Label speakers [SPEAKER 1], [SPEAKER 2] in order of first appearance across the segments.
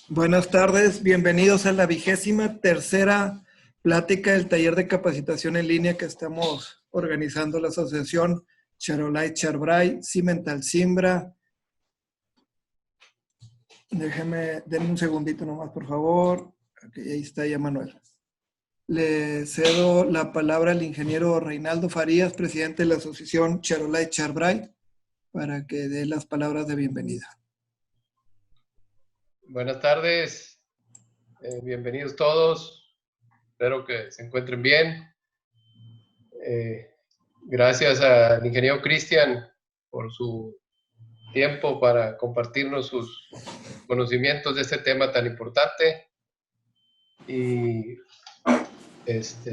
[SPEAKER 1] Buenas tardes, bienvenidos a la 23ª plática del taller de capacitación en línea que estamos organizando la asociación Charolais Charbray, Cimental Simbra. Denme un segundito nomás, por favor. Ok, ahí está ya Manuel. Le cedo la palabra al ingeniero Reinaldo Farías, presidente de la asociación Charolais Charbray, para que dé las palabras de bienvenida.
[SPEAKER 2] Buenas tardes, bienvenidos todos, espero que se encuentren bien. Gracias al ingeniero Cristian por su tiempo para compartirnos sus conocimientos de este tema tan importante y pues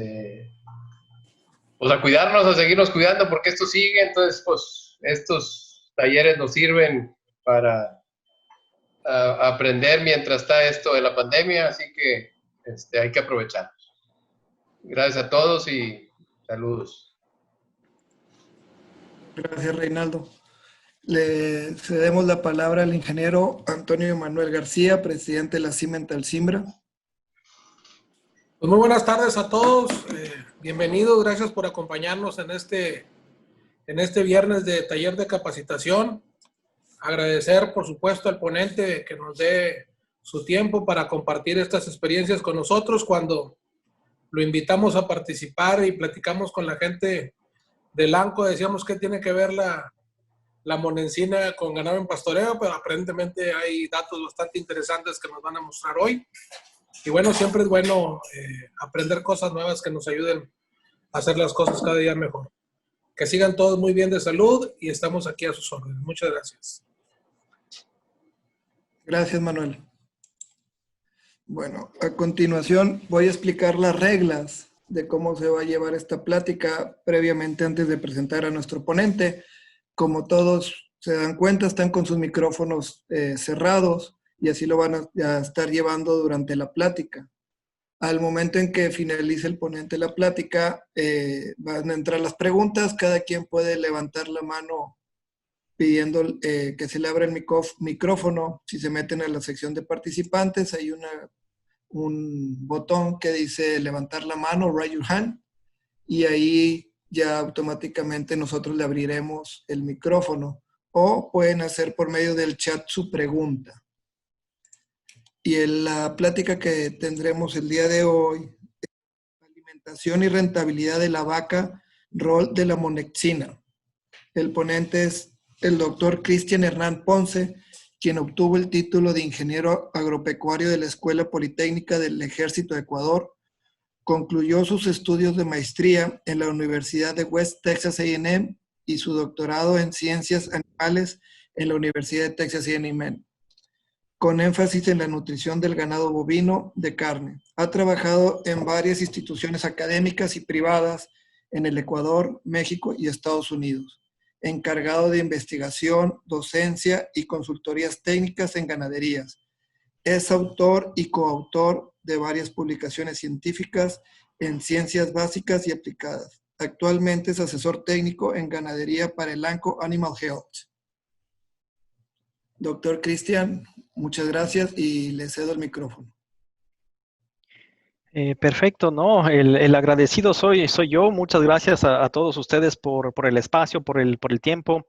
[SPEAKER 2] a cuidarnos, a seguirnos cuidando porque esto sigue. Entonces pues estos talleres nos sirven para aprender mientras está esto de la pandemia, así que hay que aprovechar. Gracias a todos y saludos.
[SPEAKER 1] Gracias, Reinaldo. Le cedemos la palabra al ingeniero Antonio Manuel García, presidente de la Cimental Simbra.
[SPEAKER 3] Pues muy buenas tardes a todos, bienvenidos, gracias por acompañarnos en este viernes de taller de capacitación. Agradecer, por supuesto, al ponente que nos dé su tiempo para compartir estas experiencias con nosotros. Cuando lo invitamos a participar y platicamos con la gente del ANCO, decíamos que tiene que ver la monencina con ganado en pastoreo, pero aparentemente hay datos bastante interesantes que nos van a mostrar hoy. Y bueno, siempre es bueno aprender cosas nuevas que nos ayuden a hacer las cosas cada día mejor. Que sigan todos muy bien de salud y estamos aquí a sus órdenes. Muchas gracias.
[SPEAKER 1] Gracias, Manuel. Bueno, a continuación voy a explicar las reglas de cómo se va a llevar esta plática previamente antes de presentar a nuestro ponente. Como todos se dan cuenta, están con sus micrófonos cerrados y así lo van a estar llevando durante la plática. Al momento en que finalice el ponente la plática, van a entrar las preguntas. Cada quien puede levantar la mano pidiendo que se le abra el micrófono. Si se meten a la sección de participantes, hay un botón que dice levantar la mano, raise your hand, y ahí ya automáticamente nosotros le abriremos el micrófono. O pueden hacer por medio del chat su pregunta. Y en la plática que tendremos el día de hoy, alimentación y rentabilidad de la vaca, rol de la monexina. El ponente es el doctor Cristian Hernán Ponce, quien obtuvo el título de ingeniero agropecuario de la Escuela Politécnica del Ejército de Ecuador. Concluyó sus estudios de maestría en la Universidad de West Texas A&M y su doctorado en ciencias animales en la Universidad de Texas A&M, con énfasis en la nutrición del ganado bovino de carne. Ha trabajado en varias instituciones académicas y privadas en el Ecuador, México y Estados Unidos, encargado de investigación, docencia y consultorías técnicas en ganaderías. Es autor y coautor de varias publicaciones científicas en ciencias básicas y aplicadas. Actualmente es asesor técnico en ganadería para el ANCO Animal Health. Doctor Cristian, muchas gracias y le cedo el micrófono.
[SPEAKER 4] Perfecto, ¿no? El agradecido soy yo. Muchas gracias a todos ustedes por el espacio, por el tiempo.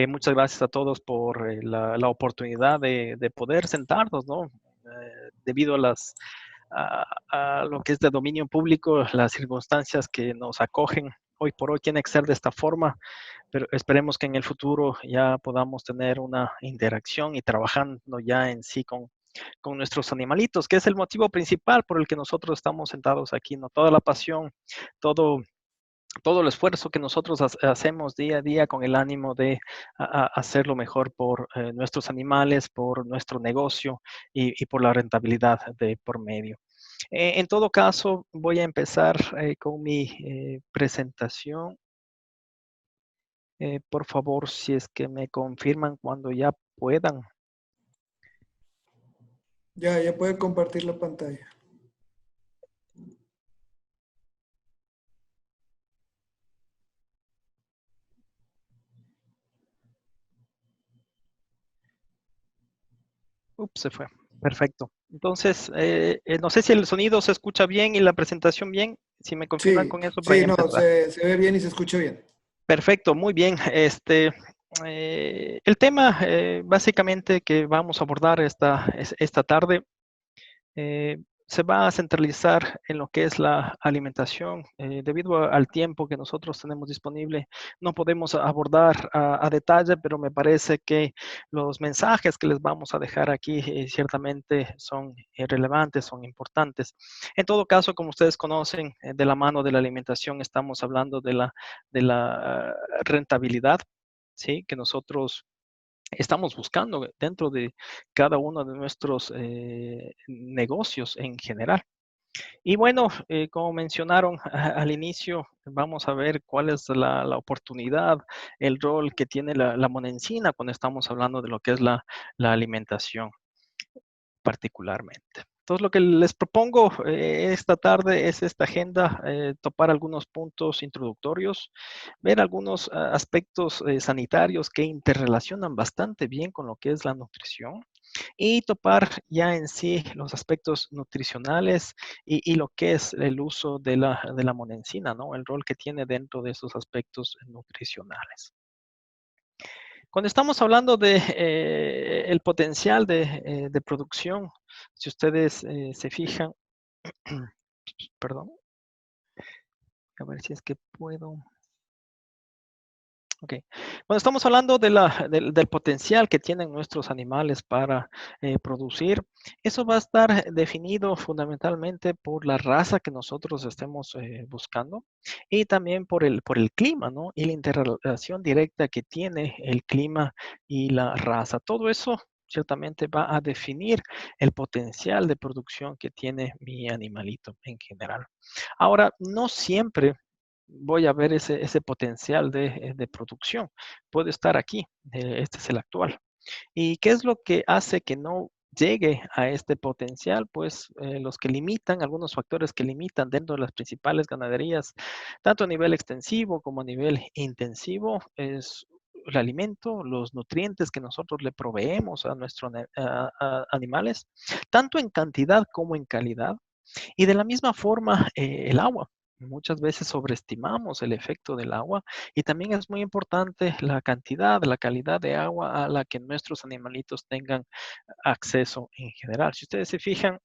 [SPEAKER 4] Muchas gracias a todos por la oportunidad de poder sentarnos, ¿no? Debido a lo que es de dominio público, las circunstancias que nos acogen hoy por hoy tiene que ser de esta forma, pero esperemos que en el futuro ya podamos tener una interacción y trabajando ya en sí con nuestros animalitos, que es el motivo principal por el que nosotros estamos sentados aquí, ¿no? Toda la pasión, todo el esfuerzo que nosotros hacemos día a día con el ánimo de hacer lo mejor por nuestros animales, por nuestro negocio y por la rentabilidad de por medio. En todo caso, voy a empezar con mi presentación. Por favor, si es que me confirman cuando ya puedan.
[SPEAKER 1] Ya puede compartir la pantalla.
[SPEAKER 4] Ups, se fue. Perfecto. Entonces, no sé si el sonido se escucha bien y la presentación bien. Si me confirman
[SPEAKER 1] Sí,
[SPEAKER 4] con eso para
[SPEAKER 1] sí,
[SPEAKER 4] ya
[SPEAKER 1] no,
[SPEAKER 4] empezar.
[SPEAKER 1] se ve bien y se escucha bien.
[SPEAKER 4] Perfecto, muy bien. El tema básicamente que vamos a abordar esta tarde eh, se va a centralizar en lo que es la alimentación. Debido al tiempo que nosotros tenemos disponible, no podemos abordar a detalle, pero me parece que los mensajes que les vamos a dejar aquí ciertamente son relevantes, son importantes. En todo caso, como ustedes conocen, de la mano de la alimentación estamos hablando de la rentabilidad, ¿sí? Que nosotros estamos buscando dentro de cada uno de nuestros negocios en general. Y bueno, como mencionaron al inicio, vamos a ver cuál es la oportunidad, el rol que tiene la monencina cuando estamos hablando de lo que es la alimentación particularmente. Entonces, lo que les propongo esta tarde es esta agenda, topar algunos puntos introductorios, ver algunos aspectos sanitarios que interrelacionan bastante bien con lo que es la nutrición y topar ya en sí los aspectos nutricionales y lo que es el uso de la monencina, ¿no? El rol que tiene dentro de esos aspectos nutricionales. Cuando estamos hablando de el potencial de producción, si ustedes se fijan, perdón, a ver si es que puedo. Ok. Cuando estamos hablando del potencial que tienen nuestros animales para producir, eso va a estar definido fundamentalmente por la raza que nosotros estemos buscando y también por el clima, ¿no? Y la interrelación directa que tiene el clima y la raza. Todo eso ciertamente va a definir el potencial de producción que tiene mi animalito en general. Ahora, no siempre voy a ver ese potencial de producción. Puede estar aquí, este es el actual. ¿Y qué es lo que hace que no llegue a este potencial? Pues los que limitan, algunos factores que limitan dentro de las principales ganaderías, tanto a nivel extensivo como a nivel intensivo, es el alimento, los nutrientes que nosotros le proveemos a nuestros animales, tanto en cantidad como en calidad. Y de la misma forma, el agua. Muchas veces sobreestimamos el efecto del agua y también es muy importante la cantidad, la calidad de agua a la que nuestros animalitos tengan acceso en general. Si ustedes se fijan,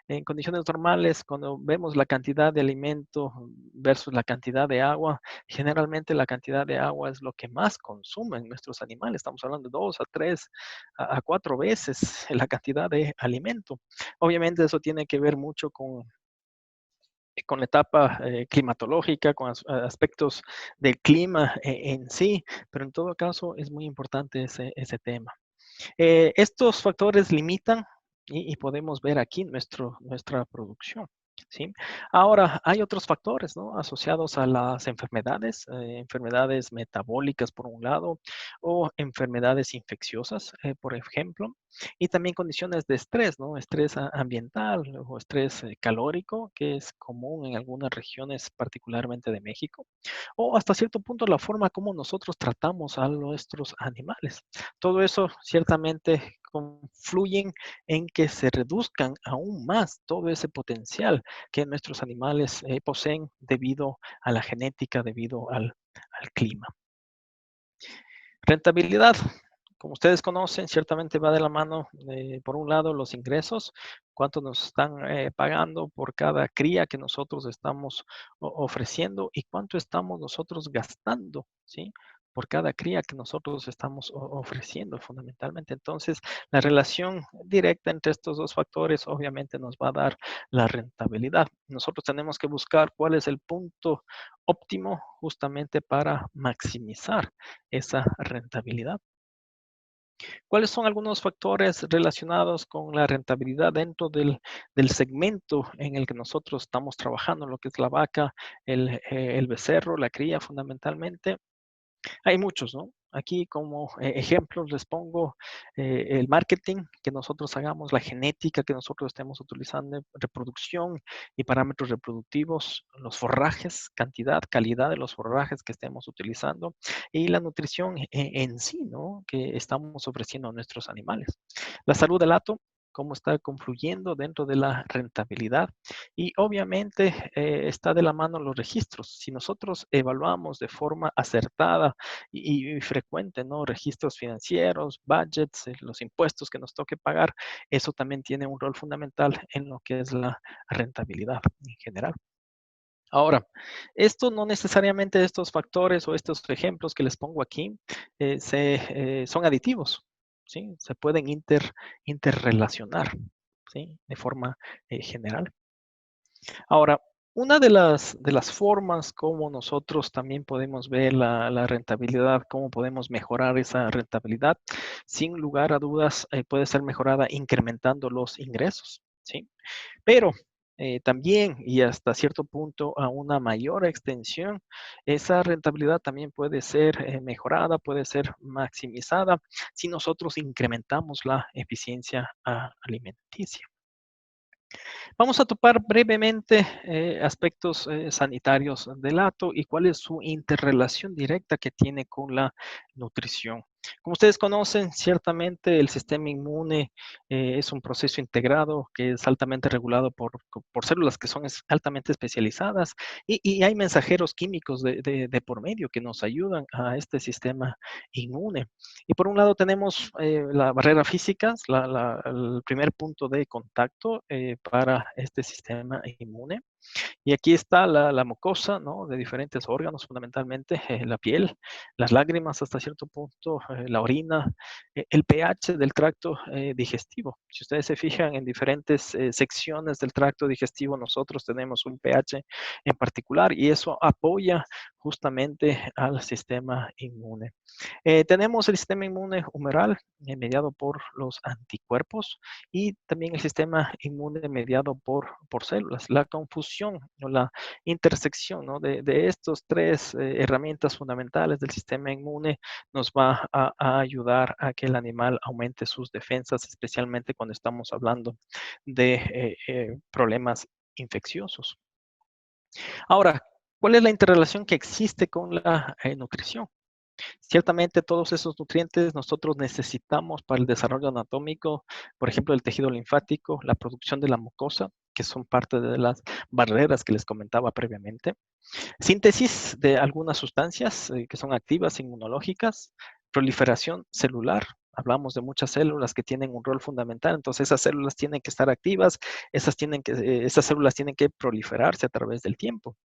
[SPEAKER 4] en condiciones normales, cuando vemos la cantidad de alimento versus la cantidad de agua, generalmente la cantidad de agua es lo que más consumen nuestros animales. Estamos hablando de 2 a 3 a 4 veces la cantidad de alimento. Obviamente eso tiene que ver mucho con la etapa climatológica, con aspectos del clima en sí, pero en todo caso es muy importante ese tema. Estos factores limitan y podemos ver aquí nuestra producción. ¿Sí? Ahora, hay otros factores, ¿no? Asociados a las enfermedades, enfermedades metabólicas por un lado, o enfermedades infecciosas, por ejemplo, y también condiciones de estrés, ¿no? Estrés ambiental o estrés calórico, que es común en algunas regiones, particularmente de México, o hasta cierto punto la forma como nosotros tratamos a nuestros animales. Todo eso ciertamente confluyen en que se reduzcan aún más todo ese potencial que nuestros animales poseen debido a la genética, debido al clima. Rentabilidad. Como ustedes conocen, ciertamente va de la mano, por un lado, los ingresos, cuánto nos están pagando por cada cría que nosotros estamos ofreciendo y cuánto estamos nosotros gastando, ¿sí? Por cada cría que nosotros estamos ofreciendo fundamentalmente. Entonces, la relación directa entre estos dos factores obviamente nos va a dar la rentabilidad. Nosotros tenemos que buscar cuál es el punto óptimo justamente para maximizar esa rentabilidad. ¿Cuáles son algunos factores relacionados con la rentabilidad dentro del segmento en el que nosotros estamos trabajando, lo que es la vaca, el becerro, la cría fundamentalmente? Hay muchos, ¿no? Aquí como ejemplos les pongo el marketing que nosotros hagamos, la genética que nosotros estemos utilizando, reproducción y parámetros reproductivos, los forrajes, cantidad, calidad de los forrajes que estemos utilizando y la nutrición en sí, ¿no? Que estamos ofreciendo a nuestros animales. La salud del hato, cómo está confluyendo dentro de la rentabilidad. Y obviamente está de la mano los registros. Si nosotros evaluamos de forma acertada y frecuente, ¿no? Registros financieros, budgets, los impuestos que nos toque pagar, eso también tiene un rol fundamental en lo que es la rentabilidad en general. Ahora, esto no necesariamente estos factores o estos ejemplos que les pongo aquí son aditivos, ¿sí? Se pueden interrelacionar, ¿sí? De forma general. Ahora, una de las formas como nosotros también podemos ver la rentabilidad, cómo podemos mejorar esa rentabilidad, sin lugar a dudas, puede ser mejorada incrementando los ingresos, ¿sí? Pero también y hasta cierto punto a una mayor extensión, esa rentabilidad también puede ser mejorada, puede ser maximizada si nosotros incrementamos la eficiencia alimenticia. Vamos a topar brevemente aspectos sanitarios del hato y cuál es su interrelación directa que tiene con la nutrición. Como ustedes conocen, ciertamente el sistema inmune es un proceso integrado que es altamente regulado por células que son altamente especializadas y hay mensajeros químicos de por medio que nos ayudan a este sistema inmune. Y por un lado tenemos la barrera física, el primer punto de contacto para este sistema inmune. Y aquí está la mucosa, ¿no? De diferentes órganos, fundamentalmente la piel, las lágrimas hasta cierto punto, la orina, el pH del tracto digestivo. Si ustedes se fijan en diferentes secciones del tracto digestivo, nosotros tenemos un pH en particular y eso apoya justamente al sistema inmune. Tenemos el sistema inmune humoral mediado por los anticuerpos y también el sistema inmune mediado por células. La confusión o la intersección, ¿no? de estos tres herramientas fundamentales del sistema inmune nos va a ayudar a que el animal aumente sus defensas, especialmente cuando estamos hablando de problemas infecciosos. Ahora, ¿cuál es la interrelación que existe con la nutrición? Ciertamente todos esos nutrientes nosotros necesitamos para el desarrollo anatómico, por ejemplo, el tejido linfático, la producción de la mucosa, que son parte de las barreras que les comentaba previamente. Síntesis de algunas sustancias que son activas inmunológicas, proliferación celular. Hablamos de muchas células que tienen un rol fundamental, entonces esas células tienen que estar activas, esas células tienen que proliferarse a través del tiempo.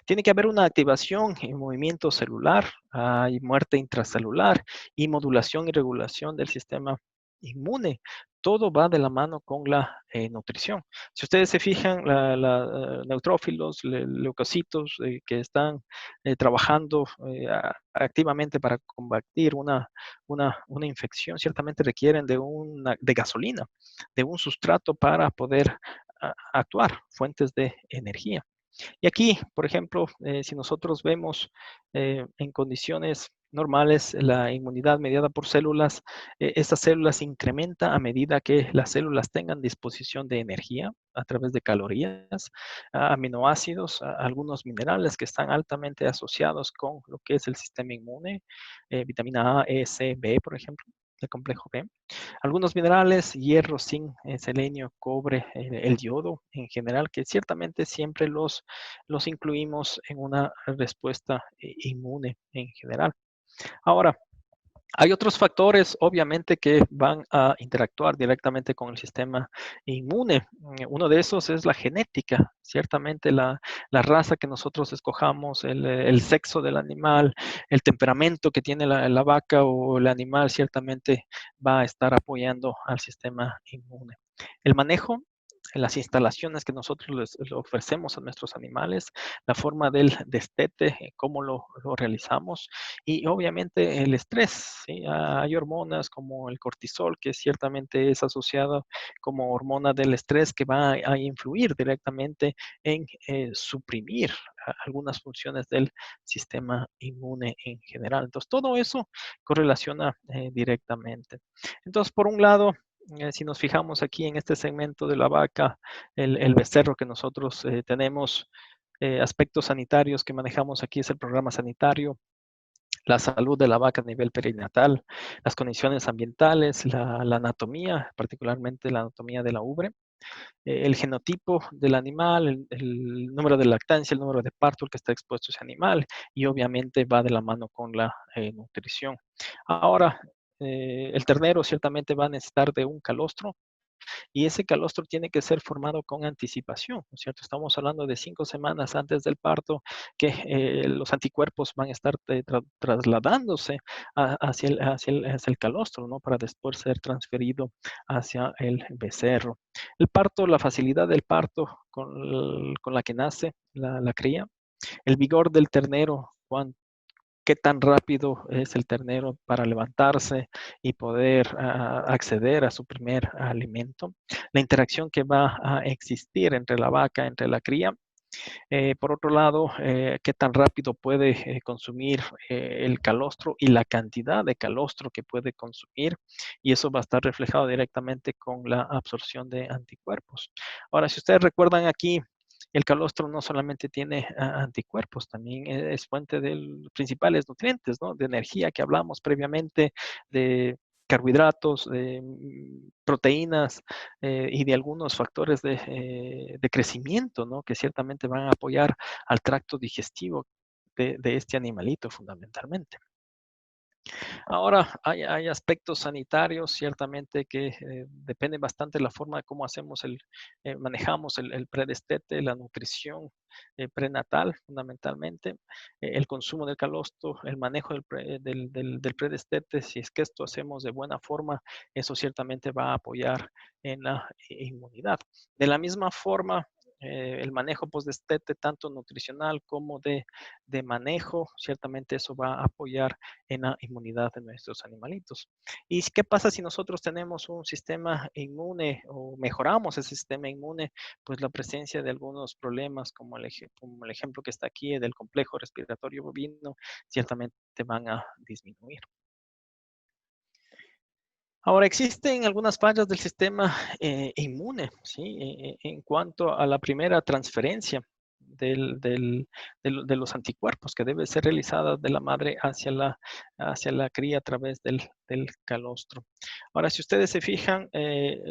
[SPEAKER 4] Tiene que haber una activación y movimiento celular, hay muerte intracelular y modulación y regulación del sistema inmune. Todo va de la mano con la nutrición. Si ustedes se fijan, neutrófilos, leucocitos que están trabajando activamente para combatir una infección, ciertamente requieren de gasolina, de un sustrato para poder actuar, fuentes de energía. Y aquí, por ejemplo, si nosotros vemos en condiciones normales la inmunidad mediada por células, estas células se incrementa a medida que las células tengan disposición de energía a través de calorías, aminoácidos, algunos minerales que están altamente asociados con lo que es el sistema inmune, vitamina A, E, C, B, por ejemplo, el complejo B. Algunos minerales, hierro, zinc, selenio, cobre, el yodo en general, que ciertamente siempre los incluimos en una respuesta inmune en general. Ahora, hay otros factores, obviamente, que van a interactuar directamente con el sistema inmune. Uno de esos es la genética. Ciertamente la raza que nosotros escojamos, el sexo del animal, el temperamento que tiene la vaca o el animal, ciertamente va a estar apoyando al sistema inmune. El manejo, las instalaciones que nosotros les ofrecemos a nuestros animales, la forma del destete, cómo lo realizamos y obviamente el estrés. ¿Sí? Hay hormonas como el cortisol que ciertamente es asociado como hormona del estrés que va a influir directamente en suprimir algunas funciones del sistema inmune en general. Entonces, todo eso correlaciona directamente. Entonces, por un lado, si nos fijamos aquí en este segmento de la vaca, el becerro que nosotros tenemos, aspectos sanitarios que manejamos aquí es el programa sanitario, la salud de la vaca a nivel perinatal, las condiciones ambientales, la anatomía, particularmente la anatomía de la ubre, el genotipo del animal, el número de lactancia, el número de parto al que está expuesto ese animal, y obviamente va de la mano con la nutrición. Ahora, el ternero ciertamente va a necesitar de un calostro, y ese calostro tiene que ser formado con anticipación, ¿no es cierto? Estamos hablando de 5 semanas antes del parto que los anticuerpos van a estar trasladándose hacia el calostro, ¿no? Para después ser transferido hacia el becerro. El parto, la facilidad del parto con la que nace la cría, el vigor del ternero, qué tan rápido es el ternero para levantarse y poder acceder a su primer alimento, la interacción que va a existir entre la vaca, entre la cría. Por otro lado, qué tan rápido puede consumir el calostro y la cantidad de calostro que puede consumir, y eso va a estar reflejado directamente con la absorción de anticuerpos. Ahora, si ustedes recuerdan aquí, el calostro no solamente tiene anticuerpos, también es fuente de los principales nutrientes, ¿no? De energía que hablamos previamente, de carbohidratos, de proteínas y de algunos factores de crecimiento, ¿no? Que ciertamente van a apoyar al tracto digestivo de este animalito fundamentalmente. Ahora, hay aspectos sanitarios, ciertamente, que dependen bastante de la forma de cómo manejamos el predestete, la nutrición prenatal, fundamentalmente, el consumo del calostro, el manejo del predestete. Si es que esto hacemos de buena forma, eso ciertamente va a apoyar en la inmunidad. De la misma forma, el manejo postdestete, tanto nutricional como de manejo, ciertamente eso va a apoyar en la inmunidad de nuestros animalitos. ¿Y qué pasa si nosotros tenemos un sistema inmune o mejoramos ese sistema inmune? Pues la presencia de algunos problemas como el ejemplo que está aquí del complejo respiratorio bovino, ciertamente van a disminuir. Ahora, existen algunas fallas del sistema inmune, ¿sí? En cuanto a la primera transferencia de los anticuerpos que debe ser realizada de la madre hacia la cría a través del calostro. Ahora, si ustedes se fijan,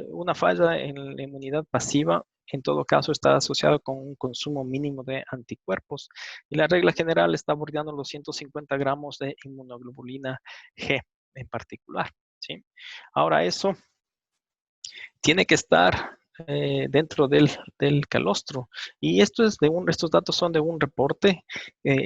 [SPEAKER 4] una falla en la inmunidad pasiva, en todo caso, está asociada con un consumo mínimo de anticuerpos. Y la regla general está bordeando los 150 gramos de inmunoglobulina G en particular, ¿sí? Ahora, eso tiene que estar dentro del calostro. Y estos datos son de un reporte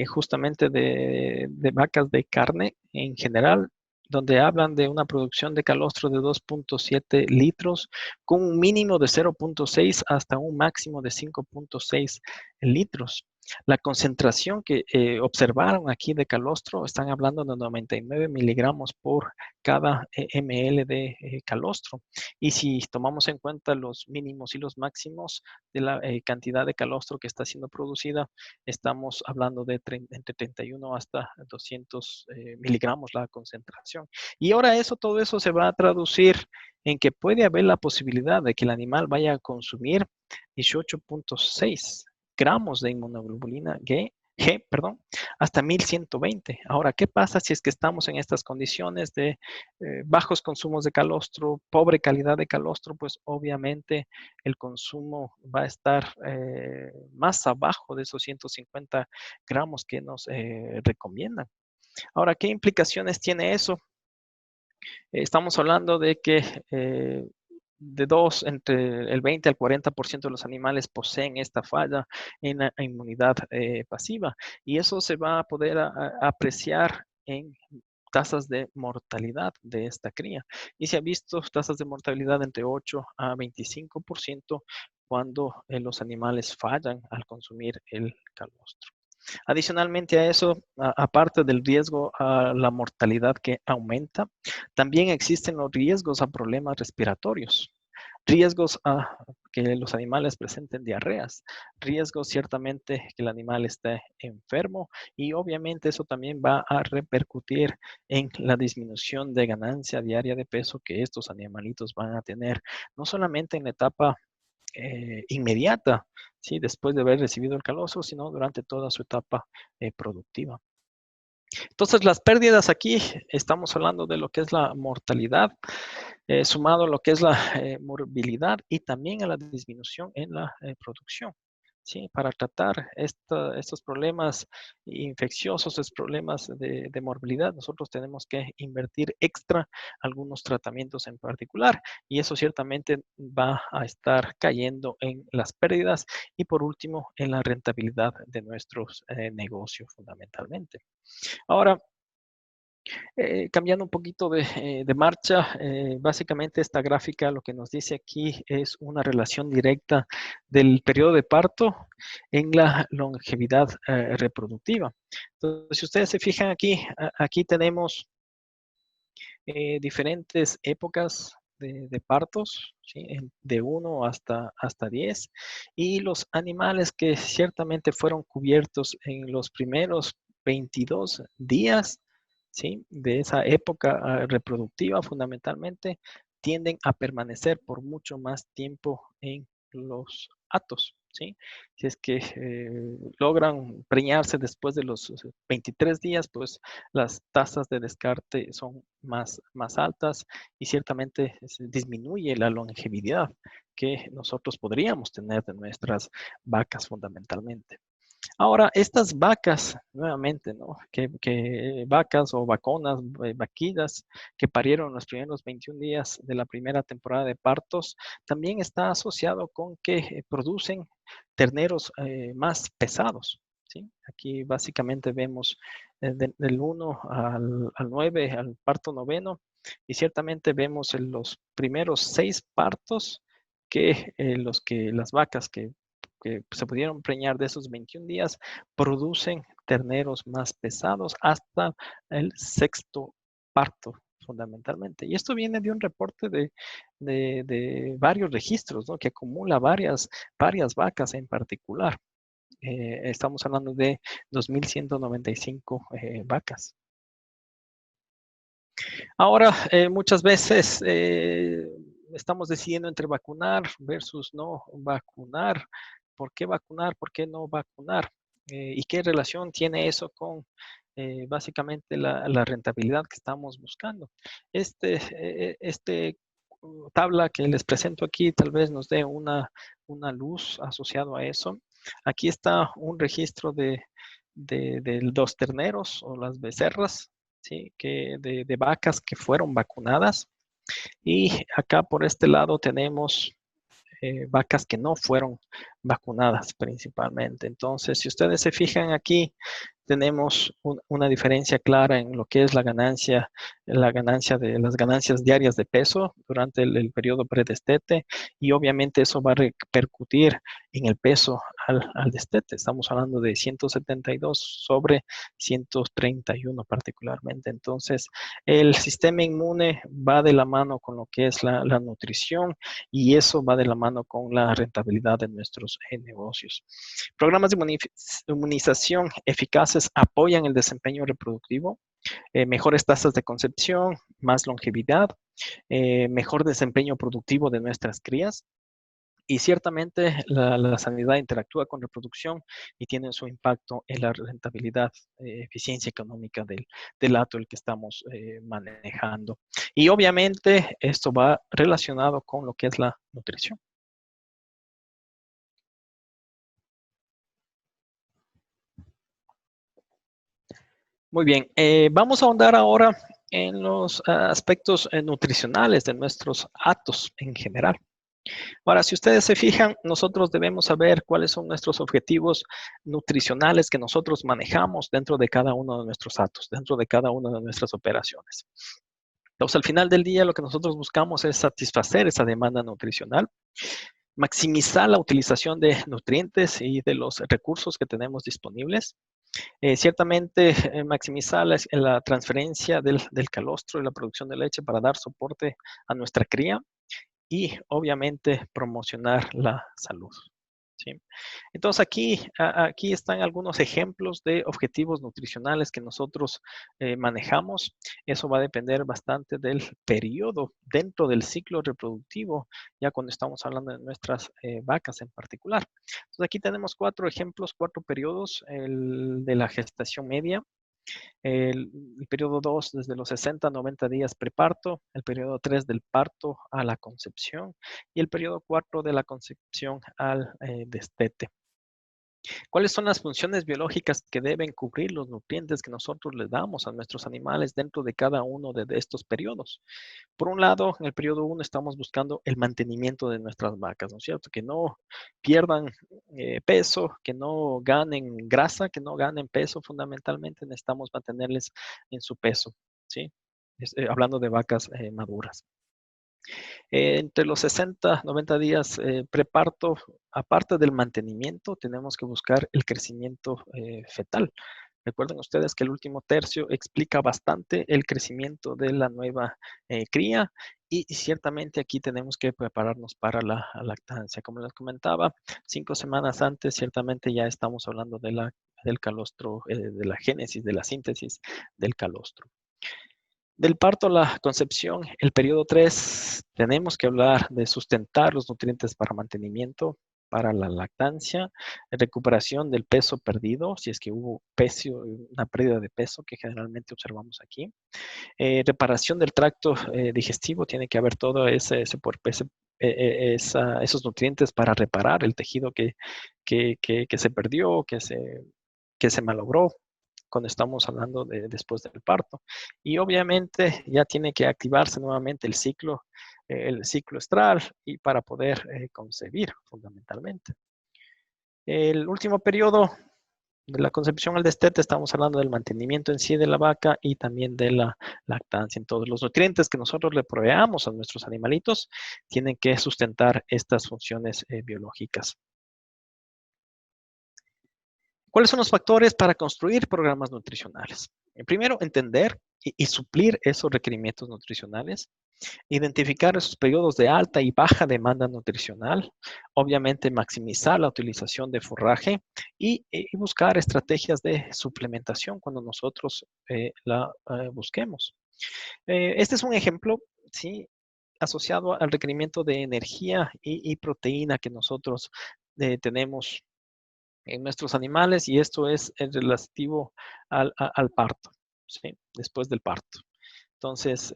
[SPEAKER 4] justamente de vacas de carne en general, donde hablan de una producción de calostro de 2.7 litros con un mínimo de 0.6 hasta un máximo de 5.6 litros. La concentración que observaron aquí de calostro, están hablando de 99 miligramos por cada ml de calostro. Y si tomamos en cuenta los mínimos y los máximos de la cantidad de calostro que está siendo producida, estamos hablando de entre 31 hasta 200 miligramos la concentración. Y ahora todo eso se va a traducir en que puede haber la posibilidad de que el animal vaya a consumir 18.6 gramos de inmunoglobulina G, hasta 1120. Ahora, ¿qué pasa si es que estamos en estas condiciones de bajos consumos de calostro, pobre calidad de calostro? Pues obviamente el consumo va a estar más abajo de esos 150 gramos que nos recomiendan. Ahora, ¿qué implicaciones tiene eso? Estamos hablando de que entre el 20 al 40% de los animales poseen esta falla en la inmunidad pasiva, y eso se va a poder apreciar en tasas de mortalidad de esta cría. Y se ha visto tasas de mortalidad entre 8 a 25% cuando los animales fallan al consumir el calostro. Adicionalmente a eso, aparte del riesgo a la mortalidad que aumenta, también existen los riesgos a problemas respiratorios, riesgos a que los animales presenten diarreas, riesgos ciertamente que el animal esté enfermo, y obviamente eso también va a repercutir en la disminución de ganancia diaria de peso que estos animalitos van a tener, no solamente en la etapa inmediata, ¿sí? Después de haber recibido el calostro, sino durante toda su etapa productiva. Entonces, las pérdidas aquí, estamos hablando de lo que es la mortalidad, sumado a lo que es la morbilidad y también a la disminución en la producción. ¿Sí? Para tratar estos problemas infecciosos, estos problemas de morbilidad, nosotros tenemos que invertir extra algunos tratamientos en particular y eso ciertamente va a estar cayendo en las pérdidas y por último en la rentabilidad de nuestros negocios fundamentalmente. Ahora, cambiando un poquito de marcha, básicamente esta gráfica lo que nos dice aquí es una relación directa del periodo de parto en la longevidad reproductiva. Entonces, si ustedes se fijan aquí, aquí tenemos diferentes épocas de partos, ¿sí? De 1 hasta 10, y los animales que ciertamente fueron cubiertos en los primeros 22 días, ¿sí? De esa época reproductiva fundamentalmente, tienden a permanecer por mucho más tiempo en los atos, ¿sí? Si es que logran preñarse después de los 23 días, pues las tasas de descarte son más altas y ciertamente disminuye la longevidad que nosotros podríamos tener de nuestras vacas fundamentalmente. Ahora, estas vacas, nuevamente, ¿no? Que vacas o vaconas, vaquillas que parieron los primeros 21 días de la primera temporada de partos, también está asociado con que producen terneros más pesados, ¿sí? Aquí básicamente vemos del 1 al 9, al parto noveno, y ciertamente vemos en los primeros 6 partos que las vacas que se pudieron preñar de esos 21 días, producen terneros más pesados hasta el sexto parto, fundamentalmente. Y esto viene de un reporte de varios registros, ¿no? Que acumula varias vacas en particular. Estamos hablando de 2.195 vacas. Ahora, muchas veces estamos decidiendo entre vacunar versus no vacunar. ¿Por qué vacunar? ¿Por qué no vacunar? ¿Y qué relación tiene eso con básicamente la rentabilidad que estamos buscando? Este tabla que les presento aquí tal vez nos dé una luz asociado a eso. Aquí está un registro de los terneros o las becerras, ¿sí? De vacas que fueron vacunadas. Y acá por este lado tenemos vacas que no fueron vacunadas principalmente. Entonces, si ustedes se fijan aquí, tenemos una diferencia clara en lo que es la ganancia de las ganancias diarias de peso durante el periodo predestete, y obviamente eso va a repercutir en el peso al destete. Estamos hablando de 172 sobre 131 particularmente. Entonces, el sistema inmune va de la mano con lo que es la nutrición, y eso va de la mano con la rentabilidad de nuestros negocios. Programas de inmunización eficaces apoyan el desempeño reproductivo, mejores tasas de concepción, más longevidad, mejor desempeño productivo de nuestras crías. Y ciertamente la sanidad interactúa con reproducción y tiene su impacto en la rentabilidad, eficiencia económica del hato el que estamos manejando. Y obviamente esto va relacionado con lo que es la nutrición. Muy bien, vamos a ahondar ahora en los aspectos nutricionales de nuestros hatos en general. Ahora, si ustedes se fijan, nosotros debemos saber cuáles son nuestros objetivos nutricionales que nosotros manejamos dentro de cada uno de nuestros hatos, dentro de cada una de nuestras operaciones. Entonces, al final del día, lo que nosotros buscamos es satisfacer esa demanda nutricional, maximizar la utilización de nutrientes y de los recursos que tenemos disponibles. Ciertamente, maximizar la transferencia del calostro y la producción de leche para dar soporte a nuestra cría, y obviamente promocionar la salud, ¿sí? Entonces aquí están algunos ejemplos de objetivos nutricionales que nosotros manejamos. Eso va a depender bastante del periodo dentro del ciclo reproductivo, ya cuando estamos hablando de nuestras vacas en particular. Entonces aquí tenemos 4 ejemplos, 4 periodos: el de la gestación media, El periodo 2 desde los 60 a 90 días preparto, el periodo 3 del parto a la concepción y el periodo 4 de la concepción al destete. ¿Cuáles son las funciones biológicas que deben cubrir los nutrientes que nosotros les damos a nuestros animales dentro de cada uno de estos periodos? Por un lado, en el periodo 1 estamos buscando el mantenimiento de nuestras vacas, ¿no es cierto? Que no pierdan peso, que no ganen grasa, que no ganen peso. Fundamentalmente necesitamos mantenerles en su peso, ¿sí? Hablando de vacas maduras. Entre los 60, 90 días preparto, aparte del mantenimiento, tenemos que buscar el crecimiento fetal. Recuerden ustedes que el último tercio explica bastante el crecimiento de la nueva cría y ciertamente aquí tenemos que prepararnos para la lactancia. Como les comentaba, 5 semanas antes ciertamente ya estamos hablando del calostro, de la génesis, de la síntesis del calostro. Del parto a la concepción, el periodo 3, tenemos que hablar de sustentar los nutrientes para mantenimiento, para la lactancia, recuperación del peso perdido, si es que hubo una pérdida de peso que generalmente observamos aquí. Reparación del tracto digestivo, tiene que haber todo esos nutrientes para reparar el tejido que se perdió, que se malogró cuando estamos hablando de después del parto. Y obviamente ya tiene que activarse nuevamente el ciclo estral y para poder concebir fundamentalmente. El último periodo de la concepción al destete, estamos hablando del mantenimiento en sí de la vaca y también de la lactancia. Entonces, los nutrientes que nosotros le proveamos a nuestros animalitos tienen que sustentar estas funciones biológicas. ¿Cuáles son los factores para construir programas nutricionales? Primero, entender y suplir esos requerimientos nutricionales, identificar esos periodos de alta y baja demanda nutricional, obviamente maximizar la utilización de forraje y buscar estrategias de suplementación cuando nosotros la busquemos. Este es un ejemplo, ¿sí?, asociado al requerimiento de energía y proteína que nosotros tenemos en nuestros animales y esto es relativo al parto, ¿sí?, después del parto. Entonces,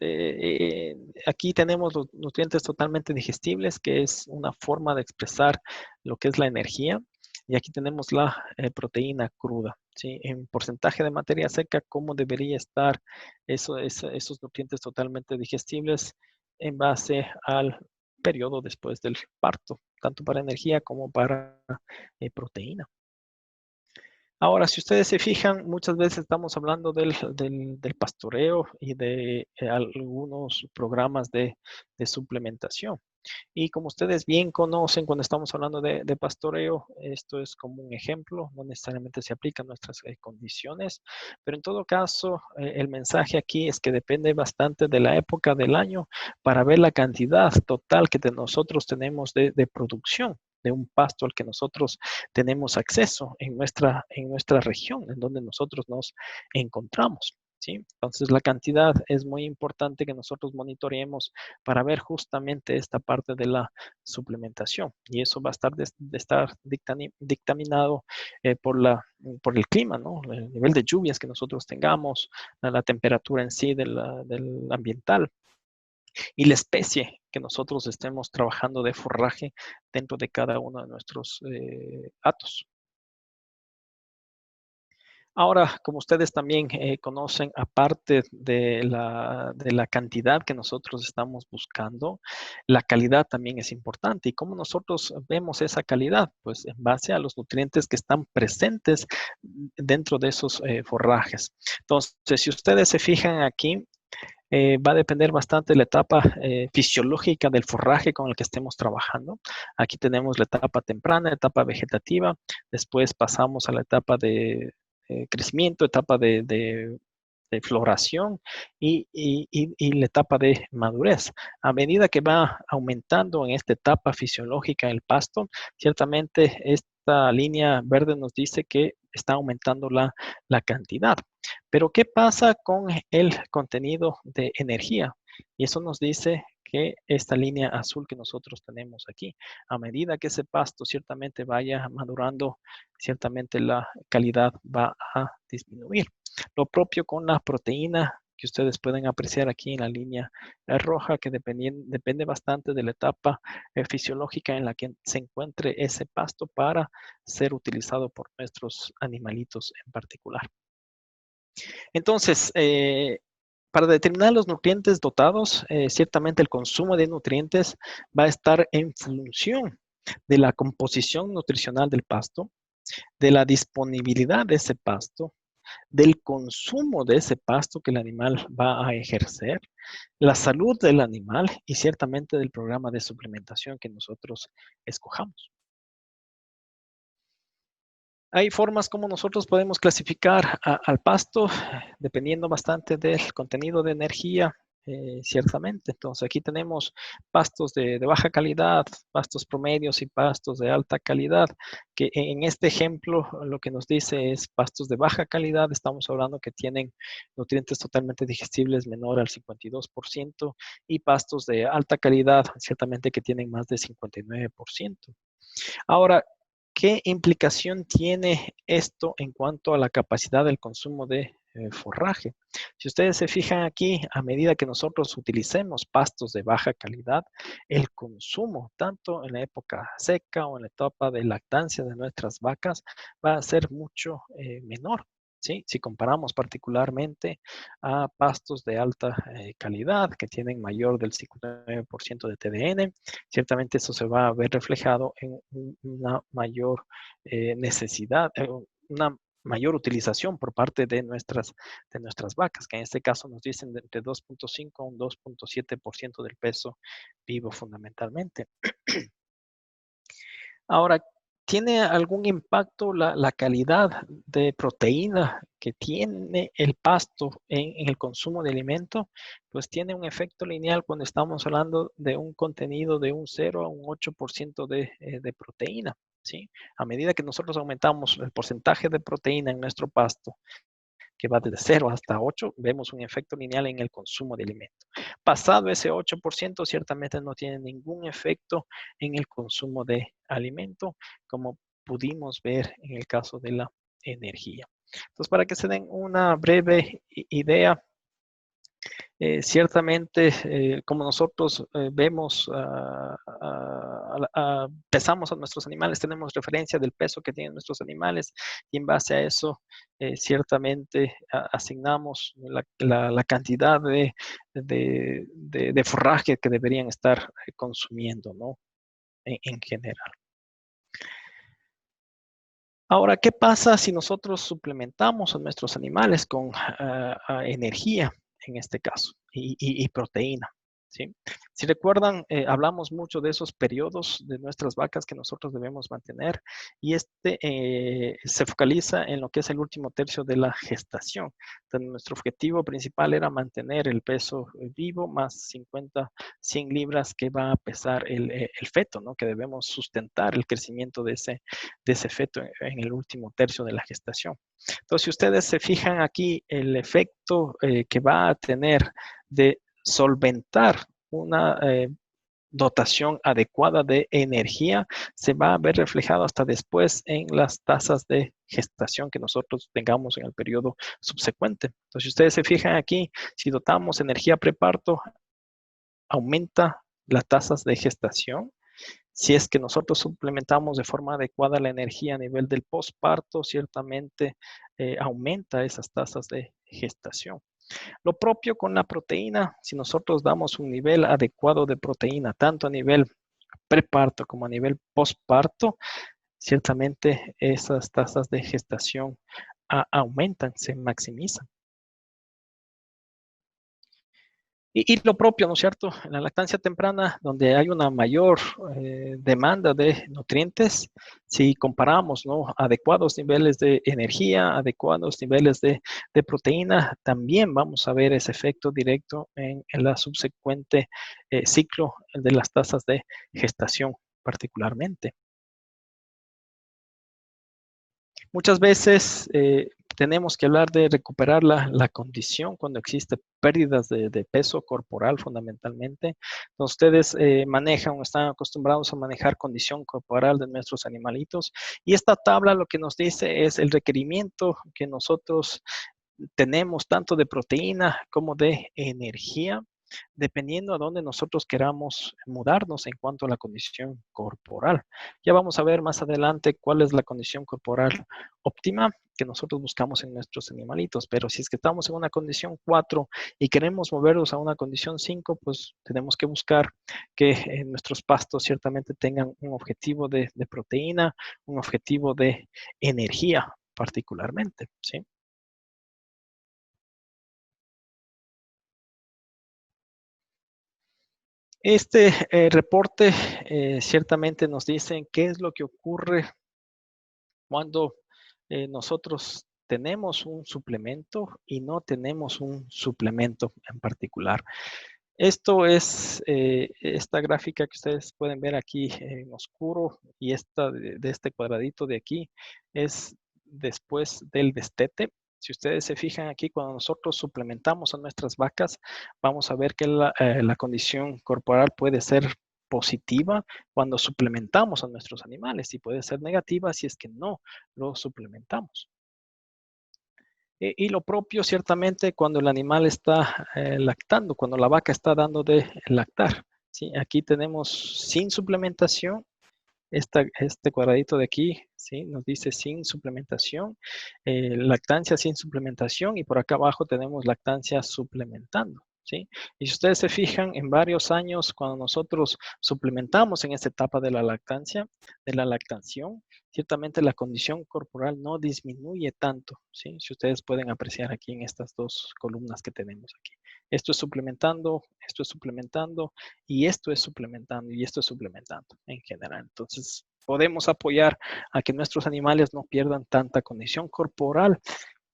[SPEAKER 4] aquí tenemos los nutrientes totalmente digestibles, que es una forma de expresar lo que es la energía. Y aquí tenemos la proteína cruda, ¿sí? En porcentaje de materia seca, cómo debería estar esos nutrientes totalmente digestibles en base al periodo después del parto, tanto para energía como para proteína. Ahora, si ustedes se fijan, muchas veces estamos hablando del pastoreo y de algunos programas de suplementación. Y como ustedes bien conocen, cuando estamos hablando de pastoreo, esto es como un ejemplo, no necesariamente se aplica a nuestras condiciones, pero en todo caso, el mensaje aquí es que depende bastante de la época del año para ver la cantidad total que nosotros tenemos de producción de un pasto al que nosotros tenemos acceso en nuestra región, en donde nosotros nos encontramos. ¿Sí? Entonces, la cantidad es muy importante que nosotros monitoreemos para ver justamente esta parte de la suplementación. Y eso va a estar dictaminado por el clima, ¿no? El nivel de lluvias que nosotros tengamos, la temperatura en sí del ambiental y la especie que nosotros estemos trabajando de forraje dentro de cada uno de nuestros hatos. Ahora, como ustedes también conocen, aparte de la cantidad que nosotros estamos buscando, la calidad también es importante. ¿Y cómo nosotros vemos esa calidad? Pues en base a los nutrientes que están presentes dentro de esos forrajes. Entonces, si ustedes se fijan aquí, va a depender bastante de la etapa fisiológica del forraje con el que estemos trabajando. Aquí tenemos la etapa temprana, etapa vegetativa, después pasamos a la etapa de crecimiento, etapa de floración y la etapa de madurez. A medida que va aumentando en esta etapa fisiológica el pasto, ciertamente esta línea verde nos dice que está aumentando la cantidad. Pero ¿qué pasa con el contenido de energía? Y eso nos dice que esta línea azul que nosotros tenemos aquí, a medida que ese pasto ciertamente vaya madurando, ciertamente la calidad va a disminuir. Lo propio con la proteína, que ustedes pueden apreciar aquí en la línea roja, que depende bastante de la etapa fisiológica en la que se encuentre ese pasto para ser utilizado por nuestros animalitos en particular. Entonces, para determinar los nutrientes dotados, ciertamente el consumo de nutrientes va a estar en función de la composición nutricional del pasto, de la disponibilidad de ese pasto, del consumo de ese pasto que el animal va a ejercer, la salud del animal y ciertamente del programa de suplementación que nosotros escojamos. Hay formas como nosotros podemos clasificar al pasto, dependiendo bastante del contenido de energía, ciertamente. Entonces aquí tenemos pastos de baja calidad, pastos promedios y pastos de alta calidad, que en este ejemplo lo que nos dice es pastos de baja calidad, estamos hablando que tienen nutrientes totalmente digestibles menor al 52%, y pastos de alta calidad, ciertamente que tienen más de 59%. Ahora, ¿qué implicación tiene esto en cuanto a la capacidad del consumo de forraje? Si ustedes se fijan aquí, a medida que nosotros utilicemos pastos de baja calidad, el consumo, tanto en la época seca o en la etapa de lactancia de nuestras vacas, va a ser mucho menor. ¿Sí? Si comparamos particularmente a pastos de alta calidad que tienen mayor del 59% de TDN, ciertamente eso se va a ver reflejado en una mayor necesidad, una mayor utilización por parte de nuestras vacas, que en este caso nos dicen de entre 2.5 a un 2.7% del peso vivo fundamentalmente. Ahora, ¿tiene algún impacto la calidad de proteína que tiene el pasto en el consumo de alimento? Pues tiene un efecto lineal cuando estamos hablando de un contenido de un 0 a un 8% de proteína, ¿sí? A medida que nosotros aumentamos el porcentaje de proteína en nuestro pasto, que va desde 0 hasta 8, vemos un efecto lineal en el consumo de alimento. Pasado ese 8%, ciertamente no tiene ningún efecto en el consumo de alimento, como pudimos ver en el caso de la energía. Entonces, para que se den una breve idea, ciertamente, como nosotros vemos, pesamos a nuestros animales, tenemos referencia del peso que tienen nuestros animales y en base a eso, ciertamente asignamos la cantidad de forraje que deberían estar consumiendo, ¿no? En general. Ahora, ¿qué pasa si nosotros suplementamos a nuestros animales con energía, en este caso, y proteína? ¿Sí? Si recuerdan, hablamos mucho de esos periodos de nuestras vacas que nosotros debemos mantener y se focaliza en lo que es el último tercio de la gestación. Entonces, nuestro objetivo principal era mantener el peso vivo más 100 libras que va a pesar el feto, ¿no? Que debemos sustentar el crecimiento de ese feto en el último tercio de la gestación. Entonces, si ustedes se fijan aquí, el efecto que va a tener de solventar una dotación adecuada de energía se va a ver reflejado hasta después en las tasas de gestación que nosotros tengamos en el periodo subsecuente. Entonces, si ustedes se fijan aquí, si dotamos energía preparto, aumenta las tasas de gestación. Si es que nosotros suplementamos de forma adecuada la energía a nivel del posparto, ciertamente aumenta esas tasas de gestación. Lo propio con la proteína, si nosotros damos un nivel adecuado de proteína, tanto a nivel preparto como a nivel posparto, ciertamente esas tasas de gestación aumentan, se maximizan. Y lo propio, ¿no es cierto? En la lactancia temprana, donde hay una mayor demanda de nutrientes, si comparamos, ¿no? Adecuados niveles de energía, adecuados niveles de proteína, también vamos a ver ese efecto directo en la subsecuente ciclo de las tasas de gestación particularmente. Muchas veces tenemos que hablar de recuperar la condición cuando existe pérdidas de peso corporal fundamentalmente. Entonces, ustedes manejan o están acostumbrados a manejar condición corporal de nuestros animalitos y esta tabla lo que nos dice es el requerimiento que nosotros tenemos tanto de proteína como de energía, dependiendo a dónde nosotros queramos mudarnos en cuanto a la condición corporal. Ya vamos a ver más adelante cuál es la condición corporal óptima que nosotros buscamos en nuestros animalitos, pero si es que estamos en una condición 4 y queremos movernos a una condición 5, pues tenemos que buscar que nuestros pastos ciertamente tengan un objetivo de proteína, un objetivo de energía particularmente, ¿sí? Este reporte ciertamente nos dice qué es lo que ocurre cuando nosotros tenemos un suplemento y no tenemos un suplemento en particular. Esto es esta gráfica que ustedes pueden ver aquí en oscuro y esta de este cuadradito de aquí es después del destete. Si ustedes se fijan aquí, cuando nosotros suplementamos a nuestras vacas, vamos a ver que la condición corporal puede ser positiva cuando suplementamos a nuestros animales y puede ser negativa si es que no lo suplementamos. Y lo propio, ciertamente, cuando el animal está lactando, cuando la vaca está dando de lactar. ¿Sí? Aquí tenemos sin suplementación, este cuadradito de aquí, ¿sí? Nos dice sin suplementación, lactancia sin suplementación, y por acá abajo tenemos lactancia suplementando. ¿Sí? Y si ustedes se fijan, en varios años, cuando nosotros suplementamos en esta etapa de la lactancia, de la lactación, ciertamente la condición corporal no disminuye tanto, ¿sí? Si ustedes pueden apreciar aquí en estas dos columnas que tenemos aquí. Esto es suplementando y esto es suplementando y esto es suplementando en general. Entonces, podemos apoyar a que nuestros animales no pierdan tanta condición corporal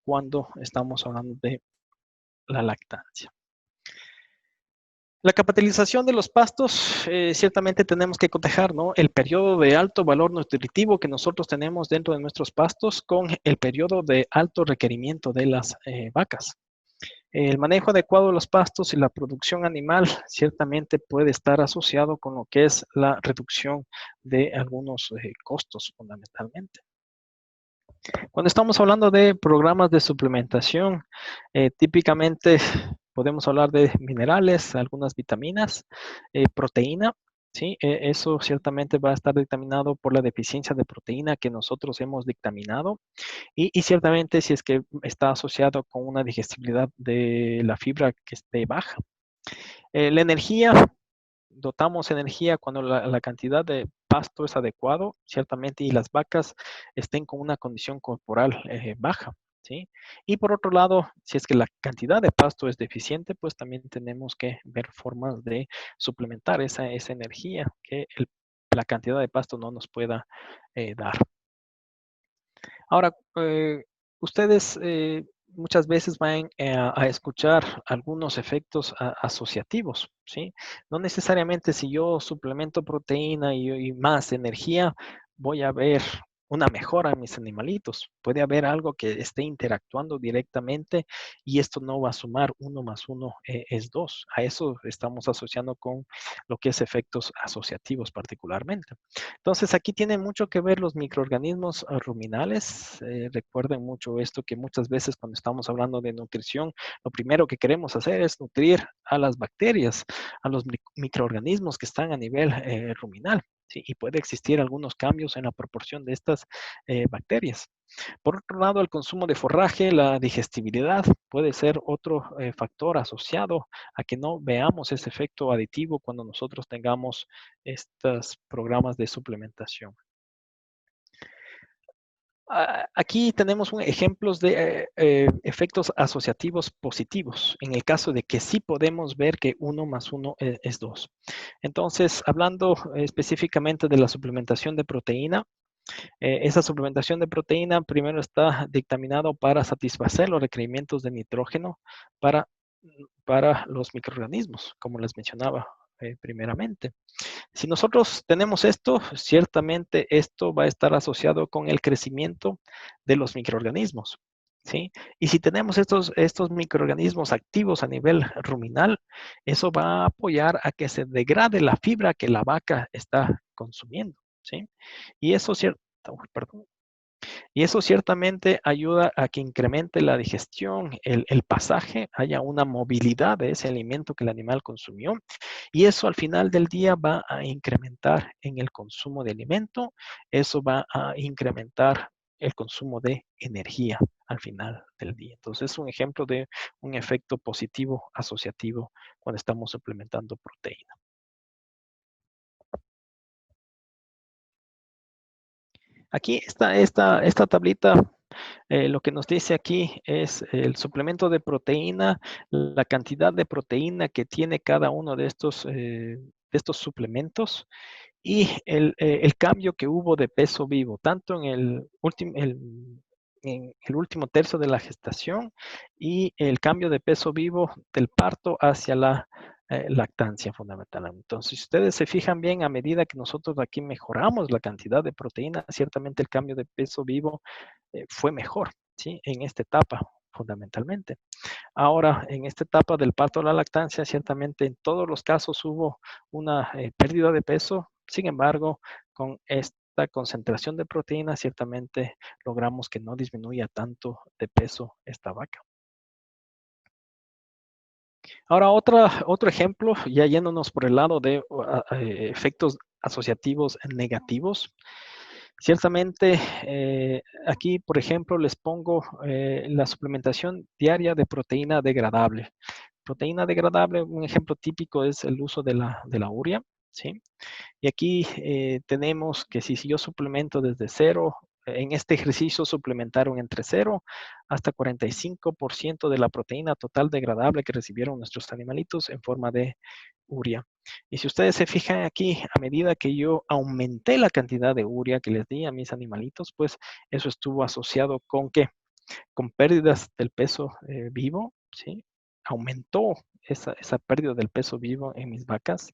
[SPEAKER 4] cuando estamos hablando de la lactancia. La capitalización de los pastos, ciertamente tenemos que cotejar, ¿no?, el periodo de alto valor nutritivo que nosotros tenemos dentro de nuestros pastos con el periodo de alto requerimiento de las vacas. El manejo adecuado de los pastos y la producción animal ciertamente puede estar asociado con lo que es la reducción de algunos costos fundamentalmente. Cuando estamos hablando de programas de suplementación, típicamente podemos hablar de minerales, algunas vitaminas, proteína. Sí, eso ciertamente va a estar dictaminado por la deficiencia de proteína que nosotros hemos dictaminado y ciertamente si es que está asociado con una digestibilidad de la fibra que esté baja. La energía, dotamos energía cuando la cantidad de pasto es adecuado, ciertamente, y las vacas estén con una condición corporal baja, ¿sí? Y por otro lado, si es que la cantidad de pasto es deficiente, pues también tenemos que ver formas de suplementar esa energía que la cantidad de pasto no nos pueda dar. Ahora, ustedes muchas veces van a escuchar algunos efectos asociativos, ¿sí? No necesariamente si yo suplemento proteína y más energía, voy a ver una mejora en mis animalitos. Puede haber algo que esté interactuando directamente y esto no va a sumar 1 más 1 es 2. A eso estamos asociando con lo que es efectos asociativos particularmente. Entonces, aquí tiene mucho que ver los microorganismos ruminales. Recuerden mucho esto, que muchas veces cuando estamos hablando de nutrición, lo primero que queremos hacer es nutrir a las bacterias, a los microorganismos que están a nivel ruminal. ¿Sí? Y puede existir algunos cambios en la proporción de estas bacterias. Por otro lado, el consumo de forraje, la digestibilidad puede ser otro factor asociado a que no veamos ese efecto aditivo cuando nosotros tengamos estos programas de suplementación. Aquí tenemos ejemplos de efectos asociativos positivos, en el caso de que sí podemos ver que 1 más 1 es 2. Entonces, hablando específicamente de la suplementación de proteína, esa suplementación de proteína primero está dictaminado para satisfacer los requerimientos de nitrógeno para los microorganismos, como les mencionaba primeramente. Si nosotros tenemos esto, ciertamente esto va a estar asociado con el crecimiento de los microorganismos, ¿sí? Y si tenemos estos microorganismos activos a nivel ruminal, eso va a apoyar a que se degrade la fibra que la vaca está consumiendo, ¿sí? Y eso, perdón. Y eso ciertamente ayuda a que incremente la digestión, el pasaje, haya una movilidad de ese alimento que el animal consumió. Y eso al final del día va a incrementar en el consumo de alimento, eso va a incrementar el consumo de energía al final del día. Entonces es un ejemplo de un efecto positivo asociativo cuando estamos suplementando proteína. Aquí esta tablita, lo que nos dice aquí es el suplemento de proteína, la cantidad de proteína que tiene cada uno de estos suplementos y el cambio que hubo de peso vivo, tanto en en el último tercio de la gestación y el cambio de peso vivo del parto hacia la lactancia fundamentalmente. Entonces, si ustedes se fijan bien, a medida que nosotros aquí mejoramos la cantidad de proteína, ciertamente el cambio de peso vivo fue mejor, ¿sí? En esta etapa fundamentalmente. Ahora, en esta etapa del parto a la lactancia, ciertamente en todos los casos hubo una pérdida de peso. Sin embargo, con esta concentración de proteína, ciertamente logramos que no disminuya tanto de peso esta vaca. Ahora, otro ejemplo, ya yéndonos por el lado de efectos asociativos negativos. Ciertamente, aquí, por ejemplo, les pongo la suplementación diaria de proteína degradable. Proteína degradable, un ejemplo típico es el uso de la urea, ¿sí? Y aquí tenemos que si yo suplemento desde cero, en este ejercicio suplementaron entre 0 hasta 45% de la proteína total degradable que recibieron nuestros animalitos en forma de urea. Y si ustedes se fijan aquí, a medida que yo aumenté la cantidad de urea que les di a mis animalitos, pues eso estuvo asociado con ¿qué? Con pérdidas del peso vivo, ¿sí? Aumentó esa pérdida del peso vivo en mis vacas.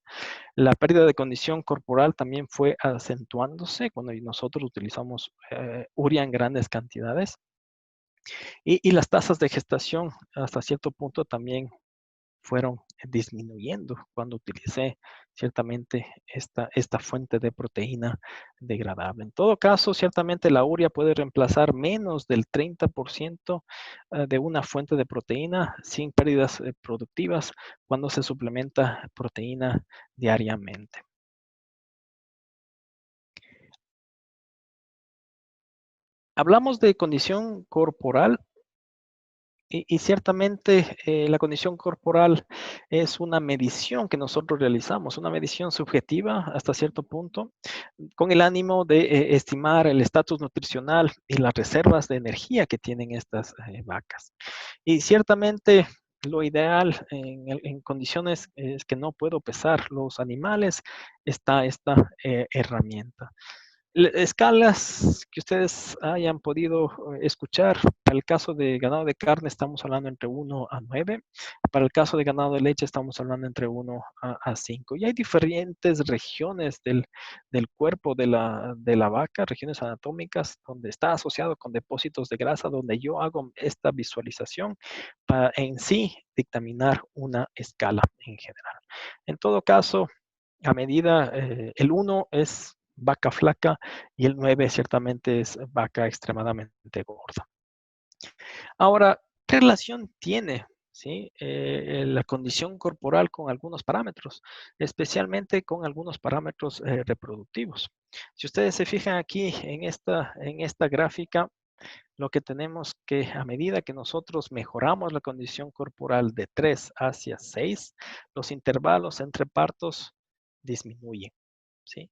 [SPEAKER 4] La pérdida de condición corporal también fue acentuándose cuando nosotros utilizamos urea en grandes cantidades. Y las tasas de gestación hasta cierto punto también fueron disminuyendo cuando utilicé ciertamente esta fuente de proteína degradable. En todo caso, ciertamente la urea puede reemplazar menos del 30% de una fuente de proteína sin pérdidas productivas cuando se suplementa proteína diariamente. Hablamos de condición corporal y ciertamente la condición corporal es una medición que nosotros realizamos, una medición subjetiva hasta cierto punto, con el ánimo de estimar el estatus nutricional y las reservas de energía que tienen estas vacas. Y ciertamente lo ideal en condiciones es que no puedo pesar los animales, está esta herramienta. Escalas que ustedes hayan podido escuchar, para el caso de ganado de carne estamos hablando entre 1 a 9, para el caso de ganado de leche estamos hablando entre 1 a 5. Y hay diferentes regiones del cuerpo de la vaca, regiones anatómicas, donde está asociado con depósitos de grasa, donde yo hago esta visualización para en sí dictaminar una escala en general. En todo caso, a medida, el 1 es vaca flaca y el 9 ciertamente es vaca extremadamente gorda. Ahora, ¿qué relación tiene ¿sí? La condición corporal con algunos parámetros, especialmente con algunos parámetros reproductivos? Si ustedes se fijan aquí en esta gráfica, lo que tenemos que a medida que nosotros mejoramos la condición corporal de 3 hacia 6, los intervalos entre partos disminuyen, ¿sí?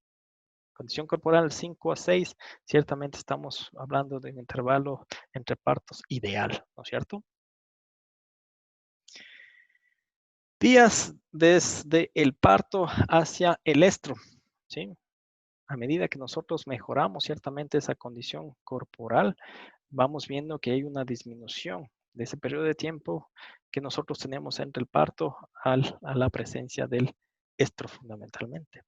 [SPEAKER 4] Condición corporal 5 a 6, ciertamente estamos hablando de un intervalo entre partos ideal, ¿no es cierto? Días desde el parto hacia el estro, ¿sí? A medida que nosotros mejoramos ciertamente esa condición corporal, vamos viendo que hay una disminución de ese periodo de tiempo que nosotros tenemos entre el parto a la presencia del estro fundamentalmente.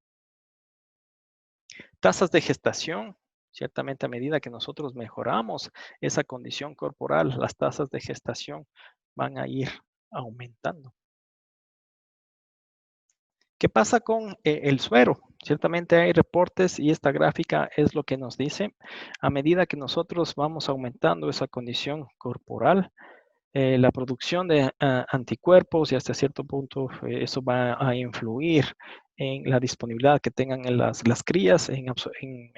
[SPEAKER 4] Tasas de gestación, ciertamente a medida que nosotros mejoramos esa condición corporal, las tasas de gestación van a ir aumentando. ¿Qué pasa con el suero? Ciertamente hay reportes y esta gráfica es lo que nos dice. A medida que nosotros vamos aumentando esa condición corporal, la producción de anticuerpos y hasta cierto punto eso va a influir en la disponibilidad que tengan en las crías en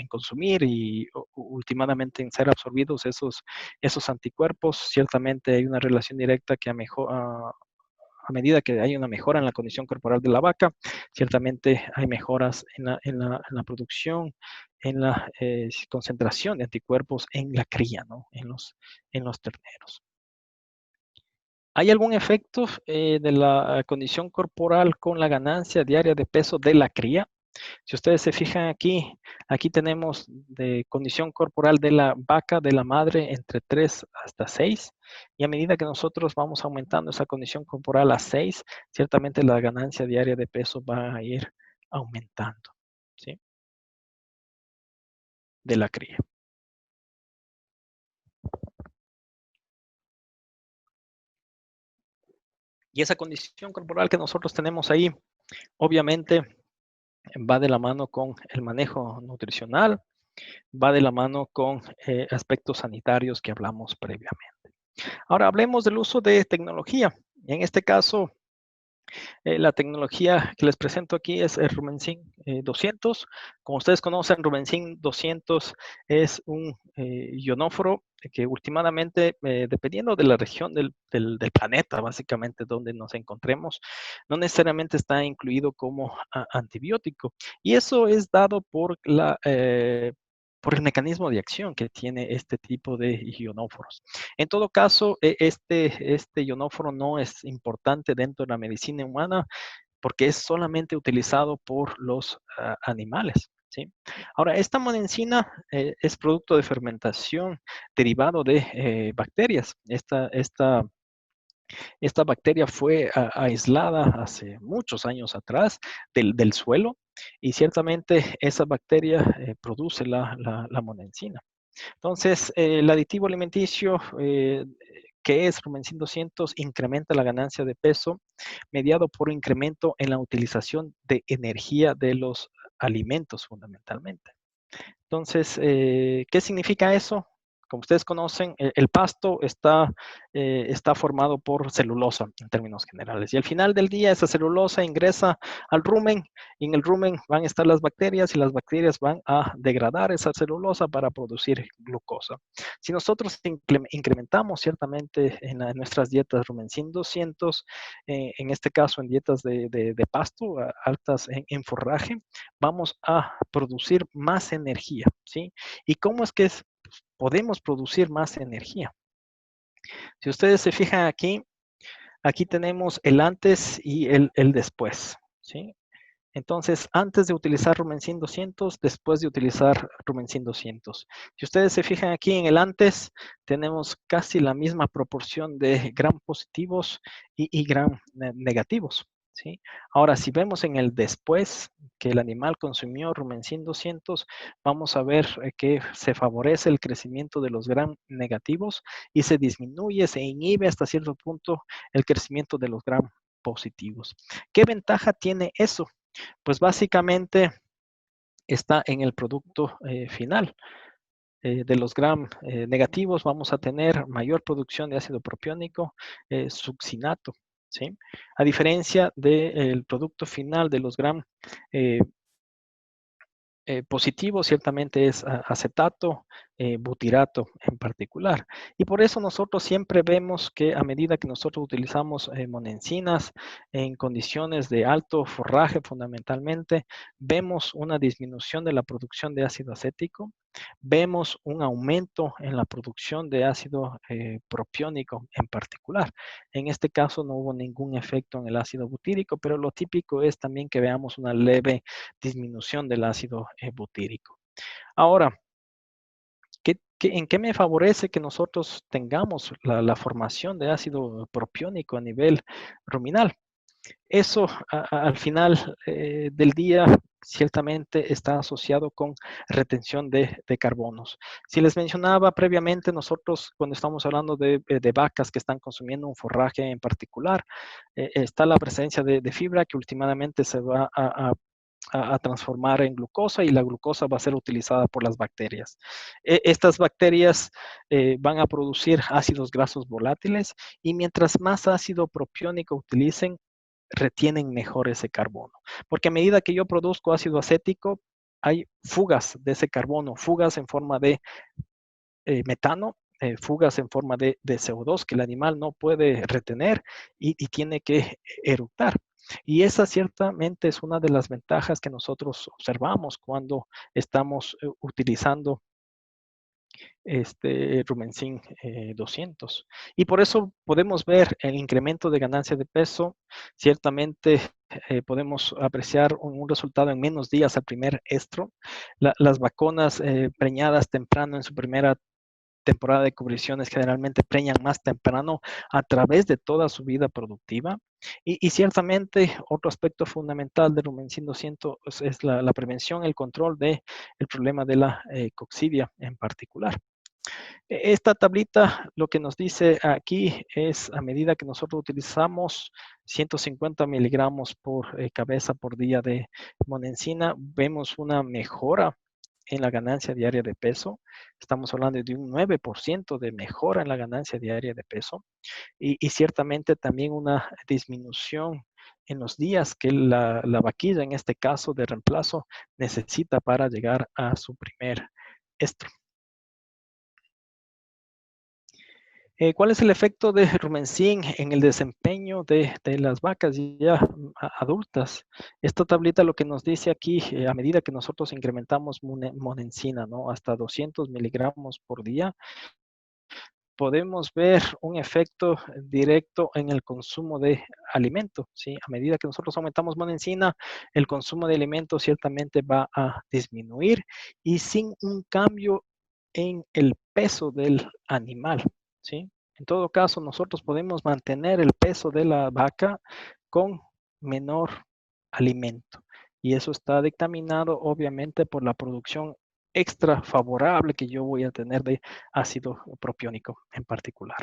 [SPEAKER 4] consumir y últimamente en ser absorbidos esos anticuerpos. Ciertamente hay una relación directa que a medida que hay una mejora en la condición corporal de la vaca, ciertamente hay mejoras en la producción, en la concentración de anticuerpos en la cría, ¿no? En los terneros. ¿Hay algún efecto de la condición corporal con la ganancia diaria de peso de la cría? Si ustedes se fijan aquí tenemos de condición corporal de la vaca, de la madre, entre 3 hasta 6. Y a medida que nosotros vamos aumentando esa condición corporal a 6, ciertamente la ganancia diaria de peso va a ir aumentando, ¿sí? De la cría. Y esa condición corporal que nosotros tenemos ahí, obviamente, va de la mano con el manejo nutricional, va de la mano con aspectos sanitarios que hablamos previamente. Ahora hablemos del uso de tecnología. En este caso, la tecnología que les presento aquí es el Rumensin 200. Como ustedes conocen, Rumensin 200 es un ionóforo que últimamente, dependiendo de la región del planeta, básicamente donde nos encontremos, no necesariamente está incluido como antibiótico. Y eso es dado por el mecanismo de acción que tiene este tipo de ionóforos. En todo caso, este ionóforo no es importante dentro de la medicina humana porque es solamente utilizado por los animales, ¿sí? Ahora, esta monensina es producto de fermentación derivado de bacterias. Esta bacteria fue aislada hace muchos años atrás del suelo y ciertamente esa bacteria produce la monensina. Entonces, el aditivo alimenticio que es Rumensin 200 incrementa la ganancia de peso mediado por incremento en la utilización de energía de los alimentos fundamentalmente. Entonces, ¿qué significa eso? Como ustedes conocen, el pasto está formado por celulosa en términos generales. Y al final del día, esa celulosa ingresa al rumen y en el rumen van a estar las bacterias y las bacterias van a degradar esa celulosa para producir glucosa. Si nosotros incrementamos ciertamente en nuestras dietas Rumensin 200, en este caso en dietas de pasto, altas en forraje, vamos a producir más energía, ¿sí? ¿Y cómo es que podemos producir más energía? Si ustedes se fijan aquí tenemos el antes y el después, ¿sí? Entonces, antes de utilizar Rumensin 200, después de utilizar Rumensin 200. Si ustedes se fijan aquí en el antes, tenemos casi la misma proporción de gram positivos y gram negativos, ¿sí? Ahora, si vemos en el después que el animal consumió Rumensin 200, vamos a ver que se favorece el crecimiento de los gram negativos y se disminuye, se inhibe hasta cierto punto el crecimiento de los gram positivos. ¿Qué ventaja tiene eso? Pues básicamente está en el producto final. De los gram negativos vamos a tener mayor producción de ácido propiónico, succinato, ¿sí? A diferencia del producto final de los gram positivo ciertamente es acetato, butirato en particular. Y por eso nosotros siempre vemos que a medida que nosotros utilizamos monensinas en condiciones de alto forraje fundamentalmente, vemos una disminución de la producción de ácido acético, vemos un aumento en la producción de ácido propiónico en particular. En este caso no hubo ningún efecto en el ácido butírico, pero lo típico es también que veamos una leve disminución del ácido butírico. Ahora, ¿en qué me favorece que nosotros tengamos la formación de ácido propiónico a nivel ruminal? Eso al final del día ciertamente está asociado con retención de carbonos. Si les mencionaba previamente, nosotros cuando estamos hablando de vacas que están consumiendo un forraje en particular, está la presencia de fibra que últimamente se va a a transformar en glucosa y la glucosa va a ser utilizada por las bacterias. Estas bacterias van a producir ácidos grasos volátiles y mientras más ácido propiónico utilicen, retienen mejor ese carbono. Porque a medida que yo produzco ácido acético, hay fugas de ese carbono, fugas en forma de metano, fugas en forma de CO2 que el animal no puede retener y tiene que eructar. Y esa ciertamente es una de las ventajas que nosotros observamos cuando estamos utilizando Rumensin 200. Y por eso podemos ver el incremento de ganancia de peso. Ciertamente podemos apreciar un resultado en menos días al primer estro. Las vacunas preñadas temprano en su primera temporada de cubriciones generalmente preñan más temprano a través de toda su vida productiva. Y ciertamente otro aspecto fundamental de Rumensin 200 es la prevención, el control del problema de la coccidia en particular. Esta tablita lo que nos dice aquí es a medida que nosotros utilizamos 150 miligramos por cabeza por día de monensina, vemos una mejora en la ganancia diaria de peso. Estamos hablando de un 9% de mejora en la ganancia diaria de peso y ciertamente también una disminución en los días que la vaquilla, en este caso de reemplazo, necesita para llegar a su primer estro. ¿Cuál es el efecto de Rumensin en el desempeño de las vacas ya adultas? Esta tablita lo que nos dice aquí, a medida que nosotros incrementamos monensina, ¿no? Hasta 200 miligramos por día, podemos ver un efecto directo en el consumo de alimento, ¿sí? A medida que nosotros aumentamos monensina, el consumo de alimento ciertamente va a disminuir y sin un cambio en el peso del animal, ¿sí? En todo caso, nosotros podemos mantener el peso de la vaca con menor alimento. Y eso está dictaminado obviamente por la producción extra favorable que yo voy a tener de ácido propiónico en particular.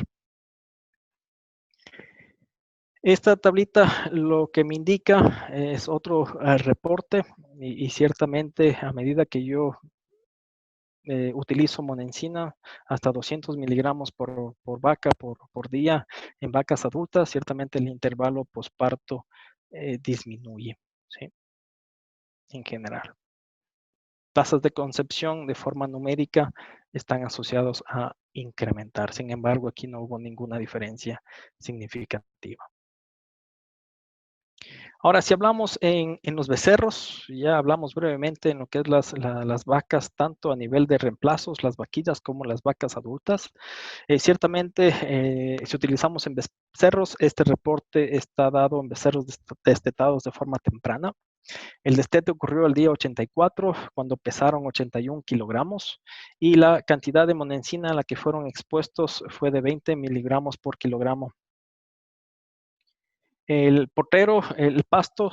[SPEAKER 4] Esta tablita lo que me indica es otro reporte y ciertamente a medida que yo utilizo monensina hasta 200 miligramos por vaca por día en vacas adultas, ciertamente el intervalo posparto disminuye, ¿sí? En general. Tasas de concepción de forma numérica están asociados a incrementar. Sin embargo, aquí no hubo ninguna diferencia significativa. Ahora, si hablamos en los becerros, ya hablamos brevemente en lo que es las vacas, tanto a nivel de reemplazos, las vaquillas, como las vacas adultas. Ciertamente, si utilizamos en becerros, este reporte está dado en becerros destetados de forma temprana. El destete ocurrió el día 84, cuando pesaron 81 kilogramos, y la cantidad de monensina a la que fueron expuestos fue de 20 miligramos por kilogramo. El potero, el pasto,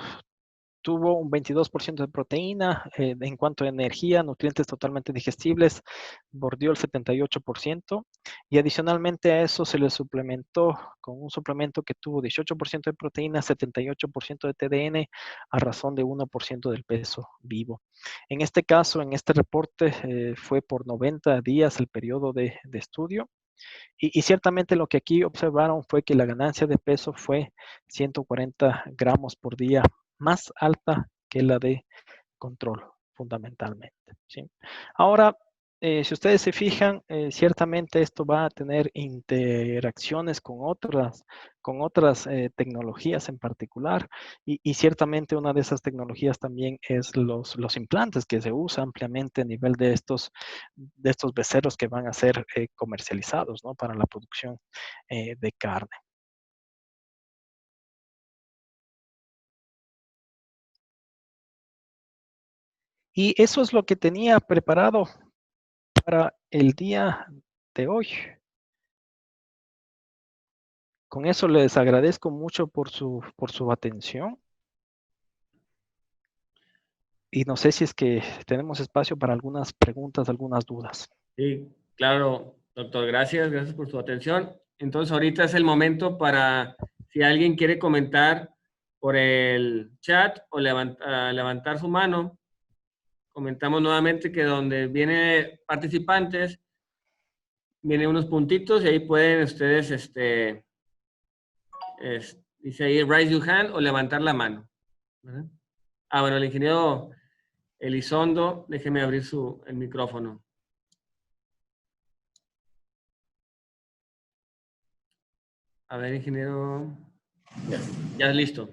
[SPEAKER 4] tuvo un 22% de proteína. En cuanto a energía, nutrientes totalmente digestibles, bordeó el 78%. Y adicionalmente a eso se le suplementó con un suplemento que tuvo 18% de proteína, 78% de TDN, a razón de 1% del peso vivo. En este caso, en este reporte, fue por 90 días el periodo de estudio. Y ciertamente lo que aquí observaron fue que la ganancia de peso fue 140 gramos por día, más alta que la de control, fundamentalmente, ¿sí? Ahora, si ustedes se fijan, ciertamente esto va a tener interacciones con otras tecnologías en particular y ciertamente una de esas tecnologías también es los implantes que se usan ampliamente a nivel de estos becerros que van a ser comercializados, ¿no? Para la producción de carne. Y eso es lo que tenía preparado para el día de hoy. Con eso les agradezco mucho por su atención. Y no sé si es que tenemos espacio para algunas preguntas, algunas dudas.
[SPEAKER 5] Sí, claro, doctor, gracias por su atención. Entonces, ahorita es el momento para, si alguien quiere comentar por el chat o levantar su mano. Comentamos nuevamente que donde viene participantes, vienen unos puntitos y ahí pueden ustedes, dice ahí raise your hand o levantar la mano. ¿Verdad? Bueno, el ingeniero Elizondo, déjeme abrir el micrófono. A ver, ingeniero. Ya es listo.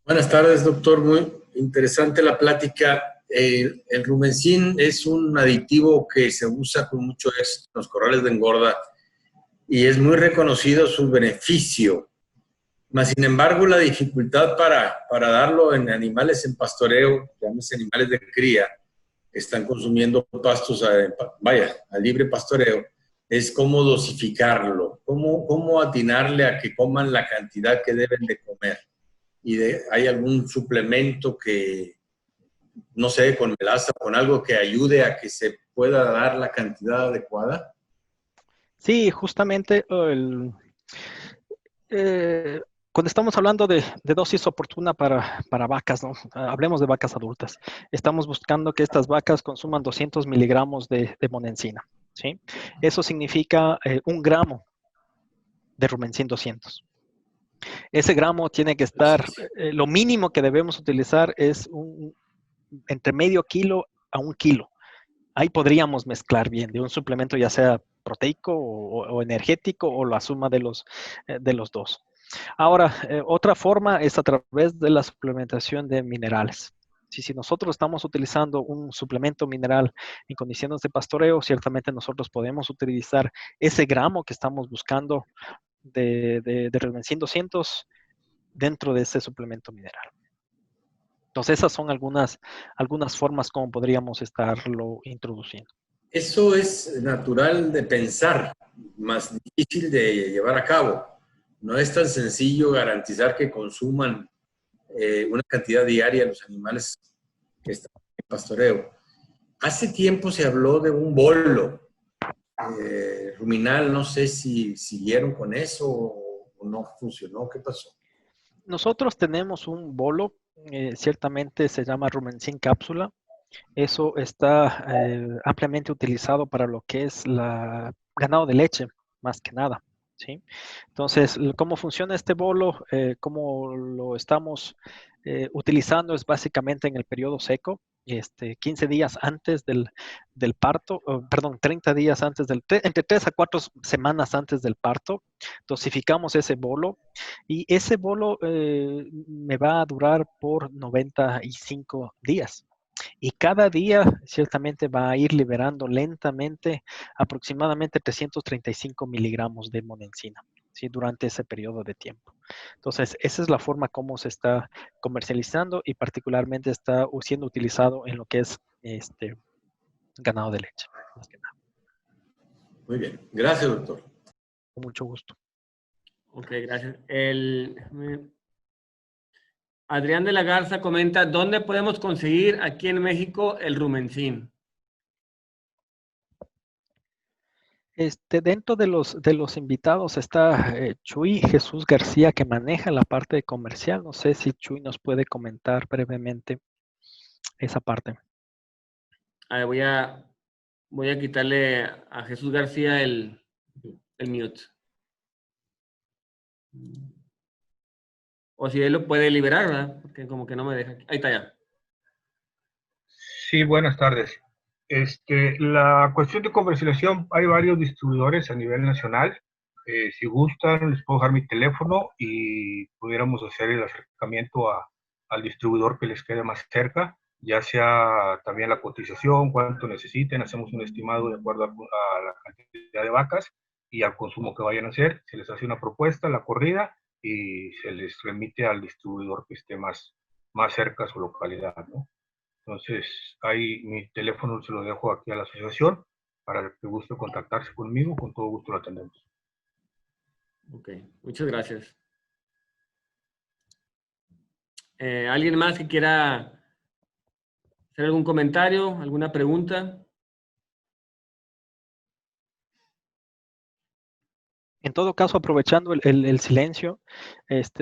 [SPEAKER 6] Buenas tardes, doctor. Muy interesante la plática. El rumencin es un aditivo que se usa con mucho éxito en los corrales de engorda y es muy reconocido su beneficio. Mas, sin embargo, la dificultad para darlo en animales en pastoreo, llámese animales de cría, que están consumiendo pastos, a libre pastoreo, es cómo dosificarlo, cómo atinarle a que coman la cantidad que deben de comer. ¿Hay algún suplemento que, no sé, con melaza o con algo que ayude a que se pueda dar la cantidad adecuada?
[SPEAKER 4] Sí, justamente cuando estamos hablando de dosis oportuna para vacas, ¿no? Hablemos de vacas adultas. Estamos buscando que estas vacas consuman 200 miligramos de monensina, ¿sí? Eso significa 1 gramo de rumencin 200. Ese gramo tiene que estar, lo mínimo que debemos utilizar es entre medio kilo a 1 kilo. Ahí podríamos mezclar bien de un suplemento ya sea proteico o energético o la suma de los dos. Ahora, otra forma es a través de la suplementación de minerales. Si nosotros estamos utilizando un suplemento mineral en condiciones de pastoreo, ciertamente nosotros podemos utilizar ese gramo que estamos buscando de Rumencin 200 dentro de ese suplemento mineral. Entonces, esas son algunas formas como podríamos estarlo introduciendo.
[SPEAKER 6] Eso es natural de pensar, más difícil de llevar a cabo. No es tan sencillo garantizar que consuman una cantidad diaria los animales que están en pastoreo. Hace tiempo se habló de un bolo ruminal, no sé si siguieron con eso o no funcionó. ¿Qué pasó?
[SPEAKER 4] Nosotros tenemos un bolo, ciertamente se llama Rumencin cápsula. Eso está ampliamente utilizado para lo que es ganado de leche, más que nada, ¿sí? Entonces, ¿cómo funciona este bolo? ¿Cómo lo estamos utilizando? Es básicamente en el periodo seco, 15 días antes del parto, perdón, 30 días antes entre 3 a 4 semanas antes del parto, dosificamos ese bolo y ese bolo me va a durar por 95 días. Y cada día ciertamente va a ir liberando lentamente aproximadamente 335 miligramos de monensina, ¿sí? Durante ese periodo de tiempo. Entonces, esa es la forma como se está comercializando y particularmente está siendo utilizado en lo que es ganado de leche, más que nada.
[SPEAKER 6] Muy bien. Gracias, doctor.
[SPEAKER 4] Con mucho gusto.
[SPEAKER 5] Ok, gracias. Adrián de la Garza comenta, ¿dónde podemos conseguir aquí en México el rumencin?
[SPEAKER 4] Dentro de los invitados está Chuy Jesús García, que maneja la parte comercial. No sé si Chuy nos puede comentar brevemente esa parte.
[SPEAKER 5] A ver, voy a quitarle a Jesús García el mute. O si él lo puede liberar, ¿verdad? Porque como que no me deja. Ahí está ya.
[SPEAKER 7] Sí, buenas tardes. La cuestión de comercialización, hay varios distribuidores a nivel nacional. Si gustan, les puedo dejar mi teléfono y pudiéramos hacer el acercamiento al distribuidor que les quede más cerca, ya sea también la cotización, cuánto necesiten, hacemos un estimado de acuerdo a la cantidad de vacas y al consumo que vayan a hacer. Se les hace una propuesta, la corrida, y se les remite al distribuidor que esté más cerca a su localidad, ¿no? Entonces, ahí mi teléfono se lo dejo aquí a la asociación para el que guste contactarse conmigo, con todo gusto lo atendemos.
[SPEAKER 5] Ok, muchas gracias. ¿Alguien más que quiera hacer algún comentario, alguna pregunta?
[SPEAKER 4] En todo caso, aprovechando el silencio,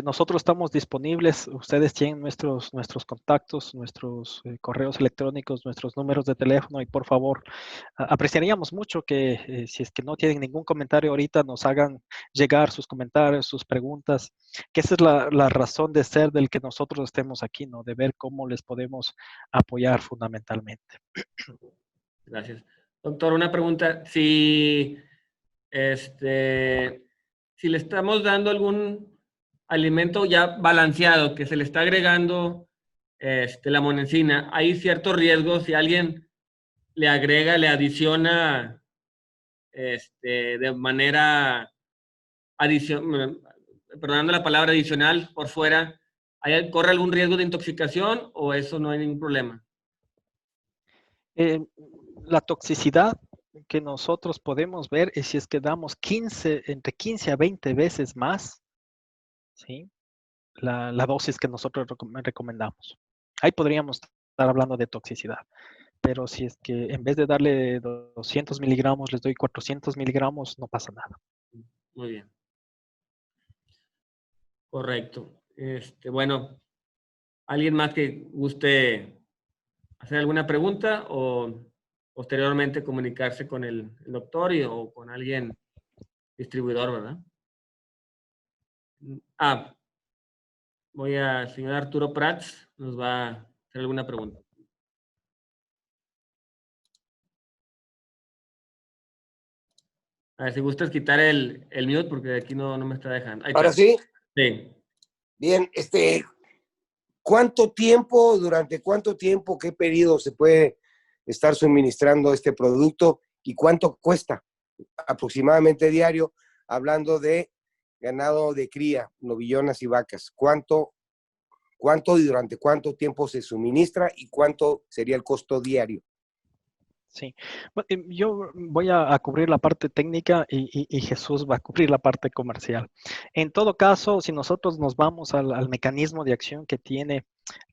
[SPEAKER 4] nosotros estamos disponibles. Ustedes tienen nuestros contactos, nuestros correos electrónicos, nuestros números de teléfono y por favor, apreciaríamos mucho que si es que no tienen ningún comentario ahorita, nos hagan llegar sus comentarios, sus preguntas, que esa es la razón de ser del que nosotros estemos aquí, ¿no? De ver cómo les podemos apoyar fundamentalmente.
[SPEAKER 5] Gracias. Doctor, una pregunta. Si le estamos dando algún alimento ya balanceado que se le está agregando la monensina, hay ciertos riesgos si alguien le agrega, le adiciona de manera perdonando la palabra adicional por fuera, ¿corre algún riesgo de intoxicación o eso no hay ningún problema?
[SPEAKER 4] La toxicidad que nosotros podemos ver es si es que damos entre 15 a 20 veces más, ¿sí? La dosis que nosotros recomendamos. Ahí podríamos estar hablando de toxicidad, pero si es que en vez de darle 200 miligramos, les doy 400 miligramos, no pasa nada.
[SPEAKER 5] Muy bien. Correcto. Bueno, ¿alguien más que guste hacer alguna pregunta o posteriormente comunicarse con el doctor o con alguien distribuidor, verdad? Señor Arturo Prats nos va a hacer alguna pregunta. A ver, si gustas quitar el mute porque aquí no me está dejando. Ahí
[SPEAKER 8] ¿Ahora
[SPEAKER 5] está.
[SPEAKER 8] sí?
[SPEAKER 5] Sí.
[SPEAKER 8] Bien, durante cuánto tiempo, qué periodo se puede estar suministrando este producto y cuánto cuesta aproximadamente diario, hablando de ganado de cría, novillonas y vacas? ¿Cuánto y durante cuánto tiempo se suministra y cuánto sería el costo diario?
[SPEAKER 4] Sí, yo voy a cubrir la parte técnica y Jesús va a cubrir la parte comercial. En todo caso, si nosotros nos vamos al mecanismo de acción que tiene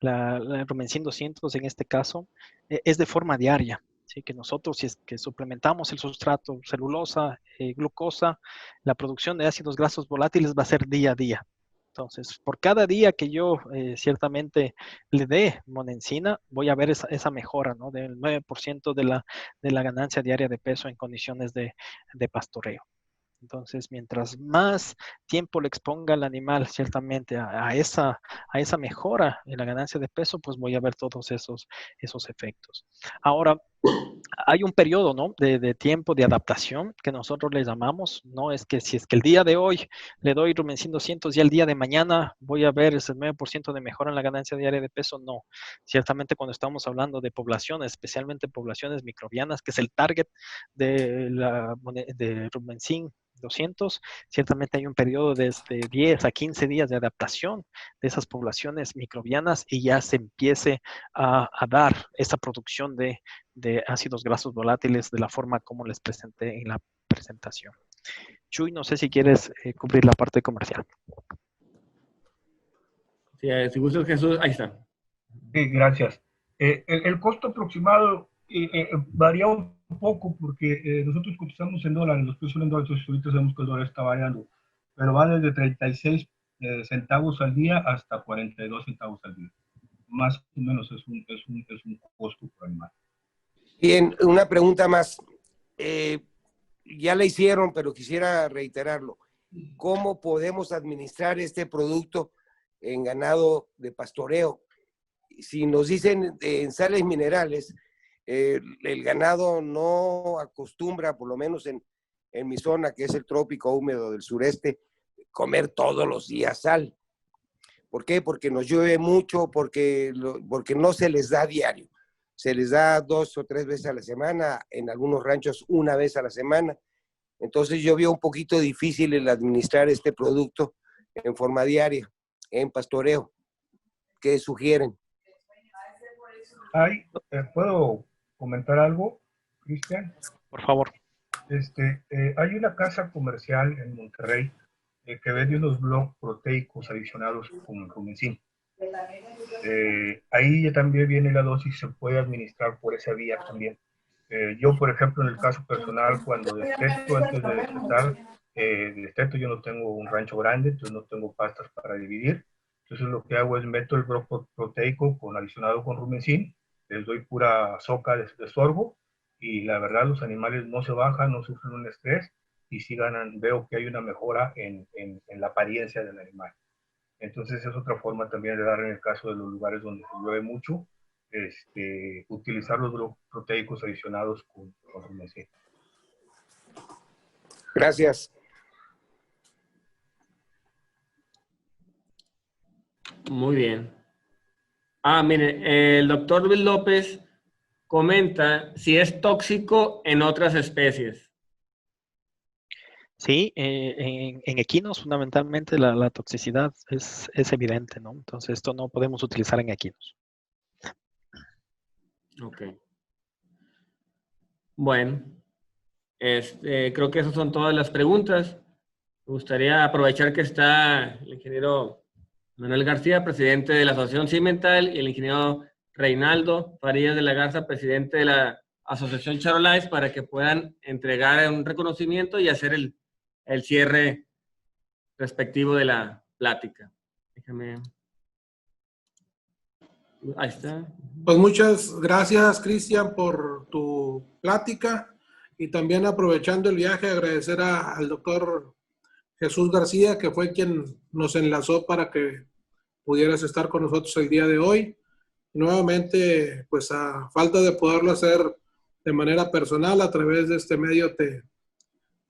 [SPEAKER 4] la Rumensin 200 en este caso, es de forma diaria. ¿Sí? Que nosotros, si es que suplementamos el sustrato, celulosa, glucosa, la producción de ácidos grasos volátiles va a ser día a día. Entonces, por cada día que yo ciertamente le dé monensina, voy a ver esa mejora, ¿no? Del 9% de la ganancia diaria de peso en condiciones de pastoreo. Entonces, mientras más tiempo le exponga el animal ciertamente a esa mejora en la ganancia de peso, pues voy a ver todos esos efectos. Ahora, hay un periodo, ¿no? de tiempo de adaptación que nosotros le llamamos, no es que si es que el día de hoy le doy Rumensin 200 y el día de mañana voy a ver ese 9% de mejora en la ganancia diaria de peso, no. Ciertamente cuando estamos hablando de poblaciones, especialmente poblaciones microbianas, que es el target de Rumensin 200, ciertamente hay un periodo de 10 a 15 días de adaptación de esas poblaciones microbianas y ya se empiece a dar esa producción de ácidos grasos volátiles de la forma como les presenté en la presentación. Chuy, no sé si quieres cubrir la parte comercial.
[SPEAKER 5] Sí, si gustas, Jesús, ahí está.
[SPEAKER 7] Sí, gracias. El costo aproximado varía un poco porque nosotros cotizamos en dólares, los precios en dólares, entonces ahorita sabemos que el dólar está variando, pero va desde 36 centavos al día hasta 42 centavos al día. Más o menos es un costo por animal.
[SPEAKER 8] Bien, una pregunta más. Ya la hicieron, pero quisiera reiterarlo. ¿Cómo podemos administrar este producto en ganado de pastoreo? Si nos dicen en sales minerales, el ganado no acostumbra, por lo menos en mi zona, que es el trópico húmedo del sureste, comer todos los días sal. ¿Por qué? Porque nos llueve mucho, porque no se les da diario. Se les da 2 o 3 veces a la semana, en algunos ranchos una vez a la semana. Entonces yo veo un poquito difícil el administrar este producto en forma diaria, en pastoreo. ¿Qué sugieren?
[SPEAKER 7] ¿Puedo comentar algo, Cristian?
[SPEAKER 4] Por favor.
[SPEAKER 7] Hay una casa comercial en Monterrey que vende unos bloques proteicos adicionados con Rumensin. Ahí ya también viene la dosis, se puede administrar por esa vía también. Yo, por ejemplo, en el caso personal, cuando detesto antes de detentar, desteto. Yo no tengo un rancho grande, entonces no tengo pastas para dividir. Entonces lo que hago es meto el broco proteico adicionado con rumencin, les doy pura soca de sorgo, y la verdad los animales no se bajan, no sufren un estrés, y sí ganan. Veo que hay una mejora en la apariencia del animal. Entonces es otra forma también de dar, en el caso de los lugares donde se llueve mucho, utilizar los brocos proteicos adicionados con rumencin.
[SPEAKER 8] Gracias.
[SPEAKER 5] Muy bien. Mire, el doctor Luis López comenta si es tóxico en otras especies.
[SPEAKER 4] Sí, en equinos fundamentalmente la toxicidad es evidente, ¿no? Entonces esto no podemos utilizar en equinos.
[SPEAKER 5] Ok. Bueno, creo que esas son todas las preguntas. Me gustaría aprovechar que está el ingeniero Manuel García, presidente de la Asociación Cimental, y el ingeniero Reinaldo Farías de la Garza, presidente de la Asociación Charolais, para que puedan entregar un reconocimiento y hacer el cierre respectivo de la plática. Déjame. Ahí está.
[SPEAKER 3] Pues muchas gracias, Cristian, por tu plática, y también aprovechando el viaje, agradecer al doctor Jesús García, que fue quien nos enlazó para que pudieras estar con nosotros el día de hoy. Nuevamente, pues a falta de poderlo hacer de manera personal, a través de este medio te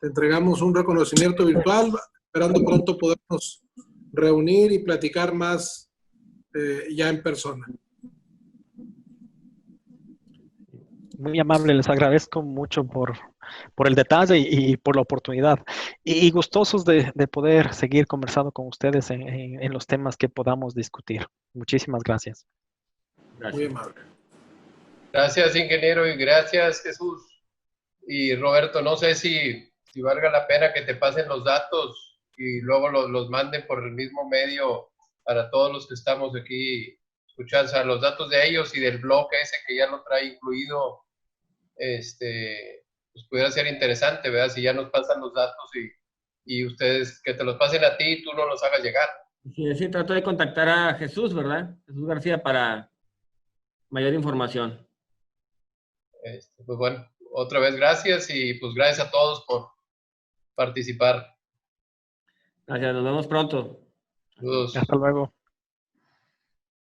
[SPEAKER 3] entregamos un reconocimiento virtual, esperando pronto podernos reunir y platicar más ya en persona.
[SPEAKER 4] Muy amable, les agradezco mucho por el detalle y por la oportunidad. Y gustosos de poder seguir conversando con ustedes en los temas que podamos discutir. Muchísimas gracias.
[SPEAKER 5] Gracias.
[SPEAKER 3] Muy amable.
[SPEAKER 2] Gracias, ingeniero, y gracias, Jesús. Y Roberto, no sé si valga la pena que te pasen los datos y luego los manden por el mismo medio para todos los que estamos aquí escuchando, o sea, los datos de ellos y del blog ese que ya lo trae incluido, pues pudiera ser interesante, ¿verdad? Si ya nos pasan los datos y ustedes que te los pasen a ti y tú no los hagas llegar.
[SPEAKER 5] Sí, trato de contactar a Jesús, ¿verdad? Jesús García, para mayor información.
[SPEAKER 2] Pues bueno, otra vez gracias y pues gracias a todos por participar.
[SPEAKER 5] Gracias, nos vemos pronto.
[SPEAKER 2] Saludos.
[SPEAKER 4] Hasta luego.